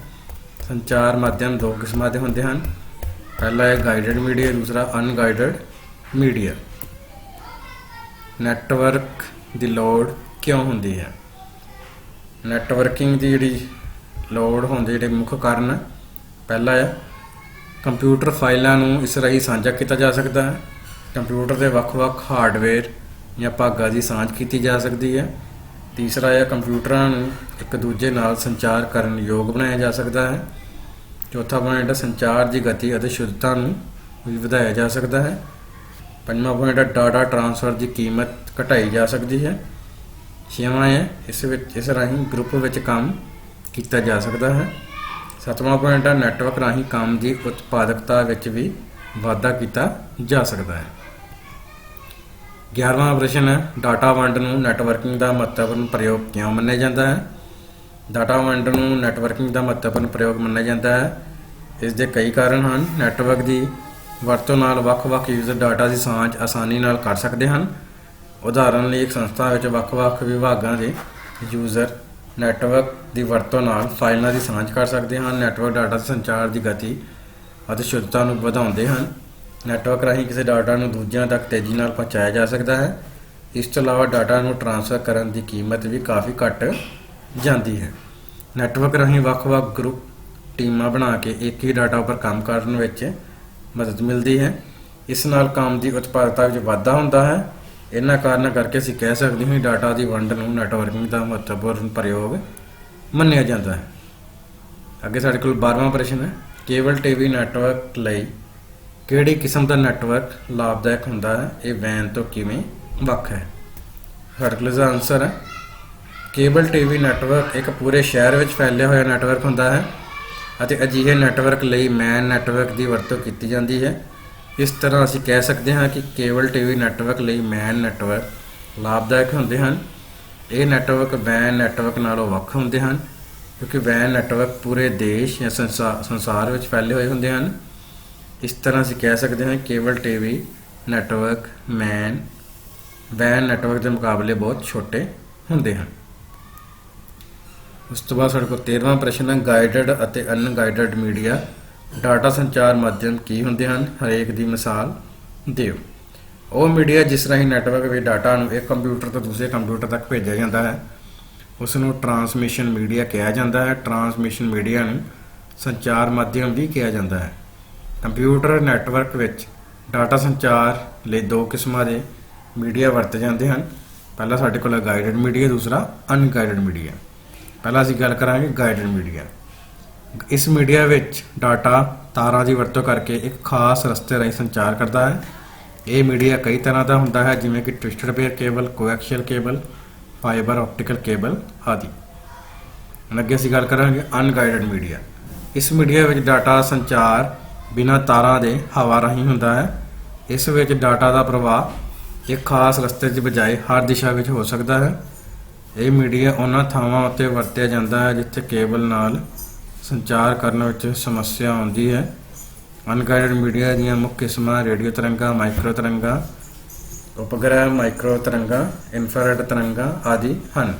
ਸੰਚਾਰ ਮਾਧਿਅਮ ਦੋ ਕਿਸਮਾਂ ਦੇ ਹੁੰਦੇ ਹਨ। ਪਹਿਲਾ ਹੈ ਗਾਈਡਡ ਮੀਡੀਆ, ਦੂਸਰਾ ਅਨਗਾਈਡਡ ਮੀਡੀਆ। ਨੈਟਵਰਕ ਦੀ ਲੋੜ ਕਿਉਂ ਹੁੰਦੀ ਹੈ? ਨੈਟਵਰਕਿੰਗ ਦੀ ਜਿਹੜੀ ਲੋੜ ਹੋਣ ਦੇ ਜਿਹੜੇ ਮੁੱਖ ਕਾਰਨ, ਪਹਿਲਾ ਹੈ ਕੰਪਿਊਟਰ ਫਾਈਲਾਂ ਨੂੰ ਇਸ ਰਾਹੀਂ ਸਾਂਝਾ ਕੀਤਾ ਜਾ ਸਕਦਾ ਹੈ। ਕੰਪਿਊਟਰ ਦੇ ਵੱਖ-ਵੱਖ ਹਾਰਡਵੇਅਰ ਜਾਂ ਭਾਗਾਂ ਦੀ ਸਾਂਝ ਕੀਤੀ ਜਾ ਸਕਦੀ ਹੈ। ਤੀਸਰਾ ਹੈ ਕੰਪਿਊਟਰਾਂ ਨੂੰ ਇੱਕ ਦੂਜੇ ਨਾਲ ਸੰਚਾਰ ਕਰਨ ਯੋਗ ਬਣਾਇਆ ਜਾ ਸਕਦਾ ਹੈ। ਚੌਥਾ ਪੁਆਇੰਟ ਹੈ ਸੰਚਾਰ ਦੀ ਗਤੀ ਅਤੇ ਸ਼ੁੱਧਤਾ ਨੂੰ ਵੀ ਵਧਾਇਆ ਜਾ ਸਕਦਾ ਹੈ। ਪੰਜਵਾਂ ਪੁਆਇੰਟ ਹੈ ਡਾਟਾ ਟ੍ਰਾਂਸਫਰ ਦੀ ਕੀਮਤ ਘਟਾਈ ਜਾ ਸਕਦੀ ਹੈ। ਛੇਵਾਂ ਹੈ ਇਸ ਰਾਹੀਂ ਗਰੁੱਪ ਵਿੱਚ ਕੰਮ ਕੀਤਾ ਜਾ ਸਕਦਾ ਹੈ। ਸੱਤਵਾਂ ਪੁਆਇੰਟ ਹੈ ਨੈਟਵਰਕ ਰਾਹੀਂ ਕੰਮ ਦੀ ਉਤਪਾਦਕਤਾ ਵਿੱਚ ਵੀ ਵਾਧਾ ਕੀਤਾ ਜਾ ਸਕਦਾ ਹੈ। 11ਵਾਂ ਪ੍ਰਸ਼ਨ ਹੈ ਡਾਟਾ ਵੰਡ ਨੂੰ ਨੈਟਵਰਕਿੰਗ ਦਾ ਮਹੱਤਵਪੂਰਨ ਪ੍ਰਯੋਗ ਕਿਉਂ ਮੰਨਿਆ ਜਾਂਦਾ ਹੈ? ਡਾਟਾ ਵੰਡ ਨੂੰ ਨੈਟਵਰਕਿੰਗ ਦਾ ਮਹੱਤਵਪੂਰਨ ਪ੍ਰਯੋਗ ਮੰਨਿਆ ਜਾਂਦਾ ਹੈ। ਇਸ ਦੇ ਕਈ ਕਾਰਨ ਹਨ। ਨੈਟਵਰਕ ਦੀ ਵਰਤੋਂ ਨਾਲ ਵੱਖ-ਵੱਖ ਯੂਜ਼ਰ ਡਾਟਾ ਦੀ ਸਾਂਝ ਆਸਾਨੀ ਨਾਲ ਕਰ ਸਕਦੇ ਹਨ। ਉਦਾਹਰਨ ਲਈ ਇੱਕ ਸੰਸਥਾ ਵਿੱਚ ਵੱਖ-ਵੱਖ ਵਿਭਾਗਾਂ ਦੇ ਯੂਜ਼ਰ ਨੈਟਵਰਕ ਦੀ ਵਰਤੋਂ ਨਾਲ ਫਾਈਲਾਂ ਦੀ ਸਾਂਝ ਕਰ ਸਕਦੇ ਹਨ। ਨੈਟਵਰਕ ਡਾਟਾ ਸੰਚਾਰ ਦੀ ਗਤੀ ਅਤੇ ਸ਼ੁੱਧਤਾ ਨੂੰ ਵਧਾਉਂਦੇ ਹਨ। ਨੈਟਵਰਕ ਰਾਹੀਂ ਕਿਸੇ ਡਾਟਾ ਨੂੰ ਦੂਜਿਆਂ ਤੱਕ ਤੇਜ਼ੀ ਨਾਲ ਪਹੁੰਚਾਇਆ ਜਾ ਸਕਦਾ ਹੈ। ਇਸ ਤੋਂ ਇਲਾਵਾ ਡਾਟਾ ਨੂੰ ਟ੍ਰਾਂਸਫਰ ਕਰਨ ਦੀ ਕੀਮਤ ਵੀ ਕਾਫੀ ਘੱਟ ਜਾਂਦੀ ਹੈ। ਨੈਟਵਰਕ ਰਾਹੀਂ ਵੱਖ-ਵੱਖ ਗਰੁੱਪ ਟੀਮਾਂ ਬਣਾ ਕੇ ਇੱਕ ਹੀ ਡਾਟਾ ਉੱਪਰ ਕੰਮ ਕਰਨ ਵਿੱਚ ਮਦਦ ਮਿਲਦੀ ਹੈ। ਇਸ ਨਾਲ ਕੰਮ ਦੀ ਉਤਪਾਦਕਤਾ ਵਿੱਚ ਵਾਧਾ ਹੁੰਦਾ ਹੈ। ਇਹਨਾਂ ਕਾਰਨਾਂ ਕਰਕੇ ਅਸੀਂ ਕਹਿ ਸਕਦੇ ਹਾਂ ਕਿ ਡਾਟਾ ਦੀ ਵੰਡ ਨੂੰ ਨੈਟਵਰਕਿੰਗ ਦਾ ਮਹੱਤਵਪੂਰਨ ਪ੍ਰਯੋਗ ਮੰਨਿਆ ਜਾਂਦਾ ਹੈ। ਅੱਗੇ ਸਾਡੇ ਕੋਲ 12ਵਾਂ ਪ੍ਰਸ਼ਨ ਹੈ ਕੇਬਲ ਟੀਵੀ ਨੈਟਵਰਕ ਲਈ ਕਿਹੜੀ ਕਿਸਮ ਦਾ ਨੈਟਵਰਕ ਲਾਭਦਾਇਕ ਹੁੰਦਾ ਹੈ? ਇਹ WAN ਤੋਂ ਕਿਵੇਂ ਵੱਖ ਹੈ? ਸਾਡੇ ਕੋਲ ਇਸਦਾ ਆਨਸਰ ਹੈ ਕੇਬਲ ਟੀਵੀ ਨੈਟਵਰਕ ਇੱਕ ਪੂਰੇ ਸ਼ਹਿਰ ਵਿੱਚ ਫੈਲਿਆ ਹੋਇਆ ਨੈਟਵਰਕ ਹੁੰਦਾ ਹੈ ਅਤੇ ਅਜਿਹੇ ਨੈਟਵਰਕ ਲਈ ਮੈਨ ਨੈਟਵਰਕ ਦੀ ਵਰਤੋਂ ਕੀਤੀ ਜਾਂਦੀ ਹੈ। ਇਸ ਤਰ੍ਹਾਂ ਅਸੀਂ ਕਹਿ ਸਕਦੇ ਹਾਂ ਕਿ ਕੇਬਲ ਟੀਵੀ ਨੈਟਵਰਕ ਲਈ ਮੈਨ ਨੈਟਵਰਕ ਲਾਭਦਾਇਕ ਹੁੰਦੇ ਹਨ। ਇਹ ਨੈਟਵਰਕ WAN ਨੈਟਵਰਕ ਨਾਲੋਂ ਵੱਖ ਹੁੰਦੇ ਹਨ ਕਿਉਂਕਿ WAN ਨੈਟਵਰਕ ਪੂਰੇ ਦੇਸ਼ ਜਾਂ ਸੰਸਾਰ ਵਿੱਚ ਫੈਲੇ ਹੋਏ ਹੁੰਦੇ ਹਨ। ਇਸ ਤਰ੍ਹਾਂ ਅਸੀਂ ਕਹਿ ਸਕਦੇ ਹਾਂ cable TV network WAN network ਦੇ ਮੁਕਾਬਲੇ ਬਹੁਤ ਛੋਟੇ ਹੁੰਦੇ ਹਨ। ਉਸ ਤੋਂ ਬਾਅਦ ਸਾਡੇ ਕੋਲ 13ਵਾਂ ਪ੍ਰਸ਼ਨ ਹੈ ਗਾਈਡਡ ਅਤੇ ਅਨਗਾਈਡਡ ਮੀਡੀਆ ਡਾਟਾ ਸੰਚਾਰ ਮਾਧਿਅਮ ਕੀ ਹੁੰਦੇ ਹਨ? ਹਰੇਕ ਦੀ ਮਿਸਾਲ ਦਿਓ। ਉਹ ਮੀਡੀਆ ਜਿਸ ਰਾਹੀਂ ਨੈਟਵਰਕ ਵਿੱਚ ਡਾਟਾ ਨੂੰ ਇੱਕ ਕੰਪਿਊਟਰ ਤੋਂ ਦੂਸਰੇ ਕੰਪਿਊਟਰ ਤੱਕ ਭੇਜਿਆ ਜਾਂਦਾ ਹੈ ਉਸ ਨੂੰ ਟਰਾਂਸਮਿਸ਼ਨ ਮੀਡੀਆ ਕਿਹਾ ਜਾਂਦਾ ਹੈ। ਟਰਾਂਸਮਿਸ਼ਨ ਮੀਡੀਆ ਨੂੰ ਸੰਚਾਰ ਮਾਧਿਅਮ ਵੀ ਕਿਹਾ ਜਾਂਦਾ ਹੈ। ਕੰਪਿਊਟਰ ਨੈਟਵਰਕ ਵਿੱਚ ਡਾਟਾ ਸੰਚਾਰ ਲਈ ਦੋ ਕਿਸਮਾਂ ਦੇ ਮੀਡੀਆ ਵਰਤੇ ਜਾਂਦੇ ਹਨ। ਪਹਿਲਾ ਸਾਡੇ ਕੋਲ ਹੈ ਗਾਈਡਡ ਮੀਡੀਆ, ਦੂਸਰਾ ਅਨਗਾਈਡਡ ਮੀਡੀਆ। ਪਹਿਲਾਂ ਅਸੀਂ ਗੱਲ ਕਰਾਂਗੇ ਗਾਈਡਡ ਮੀਡੀਆ। ਇਸ ਮੀਡੀਆ ਵਿੱਚ ਡਾਟਾ ਤਾਰਾਂ ਦੀ ਵਰਤੋਂ ਕਰਕੇ ਇੱਕ ਖਾਸ ਰਸਤੇ ਰਾਹੀਂ ਸੰਚਾਰ ਕਰਦਾ ਹੈ। ਇਹ ਮੀਡੀਆ ਕਈ ਤਰ੍ਹਾਂ ਦਾ ਹੁੰਦਾ ਹੈ, ਜਿਵੇਂ ਕਿ twisted pair cable, coaxial cable, fibre optical cable ਆਦਿ। ਹੁਣ ਅੱਗੇ ਅਸੀਂ ਗੱਲ ਕਰਾਂਗੇ ਅਨਗਾਈਡਡ ਮੀਡੀਆ। ਇਸ ਮੀਡੀਆ ਵਿੱਚ ਡਾਟਾ ਸੰਚਾਰ ਬਿਨਾਂ ਤਾਰਾਂ ਦੇ ਹਵਾ ਰਾਹੀਂ ਹੁੰਦਾ ਹੈ। ਇਸ ਵਿੱਚ ਡਾਟਾ ਦਾ ਪ੍ਰਵਾਹ ਇੱਕ ਖਾਸ ਰਸਤੇ ਦੀ ਬਜਾਏ ਹਰ ਦਿਸ਼ਾ ਵਿੱਚ ਹੋ ਸਕਦਾ ਹੈ। ਇਹ ਮੀਡੀਆ ਉਹਨਾਂ ਥਾਵਾਂ ਉੱਤੇ ਵਰਤਿਆ ਜਾਂਦਾ ਹੈ ਜਿੱਥੇ ਕੇਬਲ ਨਾਲ ਸੰਚਾਰ ਕਰਨ ਵਿੱਚ ਸਮੱਸਿਆ ਆਉਂਦੀ ਹੈ। ਅਨਗਾਈਡਡ ਮੀਡੀਆ ਦੀਆਂ ਮੁੱਖ ਕਿਸਮਾਂ ਰੇਡੀਓ ਤਰੰਗਾਂ, ਮਾਈਕਰੋ ਤਰੰਗਾਂ, ਉਪਗ੍ਰਹਿ ਮਾਈਕਰੋ ਤਰੰਗਾਂ, ਇਨਫਰਾਰੈੱਡ ਤਰੰਗਾਂ ਆਦਿ ਹਨ।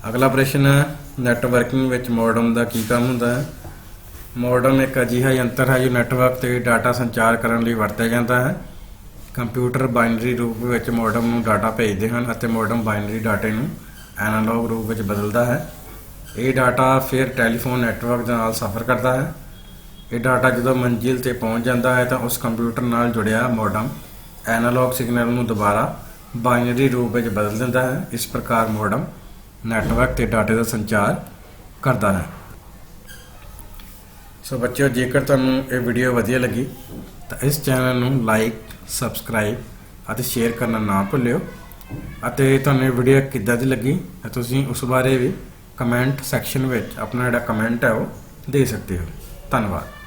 ਅਗਲਾ ਪ੍ਰਸ਼ਨ ਹੈ, ਨੈਟਵਰਕਿੰਗ ਵਿੱਚ ਮੋਡਮ ਦਾ ਕੀ ਕੰਮ ਹੁੰਦਾ ਹੈ? ਮੋਡਮ ਇੱਕ ਅਜਿਹਾ ਯੰਤਰ ਹੈ ਜੋ ਨੈਟਵਰਕ 'ਤੇ ਡਾਟਾ ਸੰਚਾਰ ਕਰਨ ਲਈ ਵਰਤਿਆ ਜਾਂਦਾ ਹੈ। ਕੰਪਿਊਟਰ ਬਾਈਨਰੀ ਰੂਪ ਵਿੱਚ ਮੋਡਮ ਨੂੰ ਡਾਟਾ ਭੇਜਦੇ ਹਨ ਅਤੇ ਮੋਡਮ ਬਾਈਨਰੀ ਡਾਟੇ ਨੂੰ ਐਨਾਲੌਗ ਰੂਪ ਵਿੱਚ ਬਦਲਦਾ ਹੈ। ਇਹ ਡਾਟਾ ਫਿਰ ਟੈਲੀਫੋਨ ਨੈਟਵਰਕ ਦੇ ਨਾਲ ਸਫ਼ਰ ਕਰਦਾ ਹੈ। ਇਹ ਡਾਟਾ ਜਦੋਂ ਮੰਜ਼ਿਲ 'ਤੇ ਪਹੁੰਚ ਜਾਂਦਾ ਹੈ ਤਾਂ ਉਸ ਕੰਪਿਊਟਰ ਨਾਲ ਜੁੜਿਆ ਮੋਡਮ ਐਨਾਲੌਗ ਸਿਗਨਲ ਨੂੰ ਦੁਬਾਰਾ ਬਾਈਨਰੀ ਰੂਪ ਵਿੱਚ ਬਦਲ ਦਿੰਦਾ ਹੈ। ਇਸ ਪ੍ਰਕਾਰ ਮੋਡਮ ਨੈਟਵਰਕ 'ਤੇ ਡਾਟੇ ਦਾ ਸੰਚਾਰ ਕਰਦਾ ਹੈ। ਸੋ ਬੱਚਿਓ, ਜੇਕਰ ਤੁਹਾਨੂੰ ਇਹ ਵੀਡੀਓ ਵਧੀਆ ਲੱਗੀ ਤਾਂ ਇਸ ਚੈਨਲ ਨੂੰ ਲਾਈਕ, ਸਬਸਕ੍ਰਾਈਬ ਅਤੇ ਸ਼ੇਅਰ ਕਰਨਾ ਨਾ ਭੁੱਲਿਓ। ਅਤੇ ਤੁਹਾਨੂੰ ਇਹ ਵੀਡੀਓ ਕਿੱਦਾਂ ਦੀ ਲੱਗੀ ਤਾਂ ਤੁਸੀਂ ਉਸ ਬਾਰੇ ਵੀ ਕਮੈਂਟ ਸੈਕਸ਼ਨ ਵਿੱਚ ਆਪਣਾ ਜਿਹੜਾ ਕਮੈਂਟ ਹੈ ਉਹ ਦੇ ਸਕਦੇ ਹੋ। ਧੰਨਵਾਦ।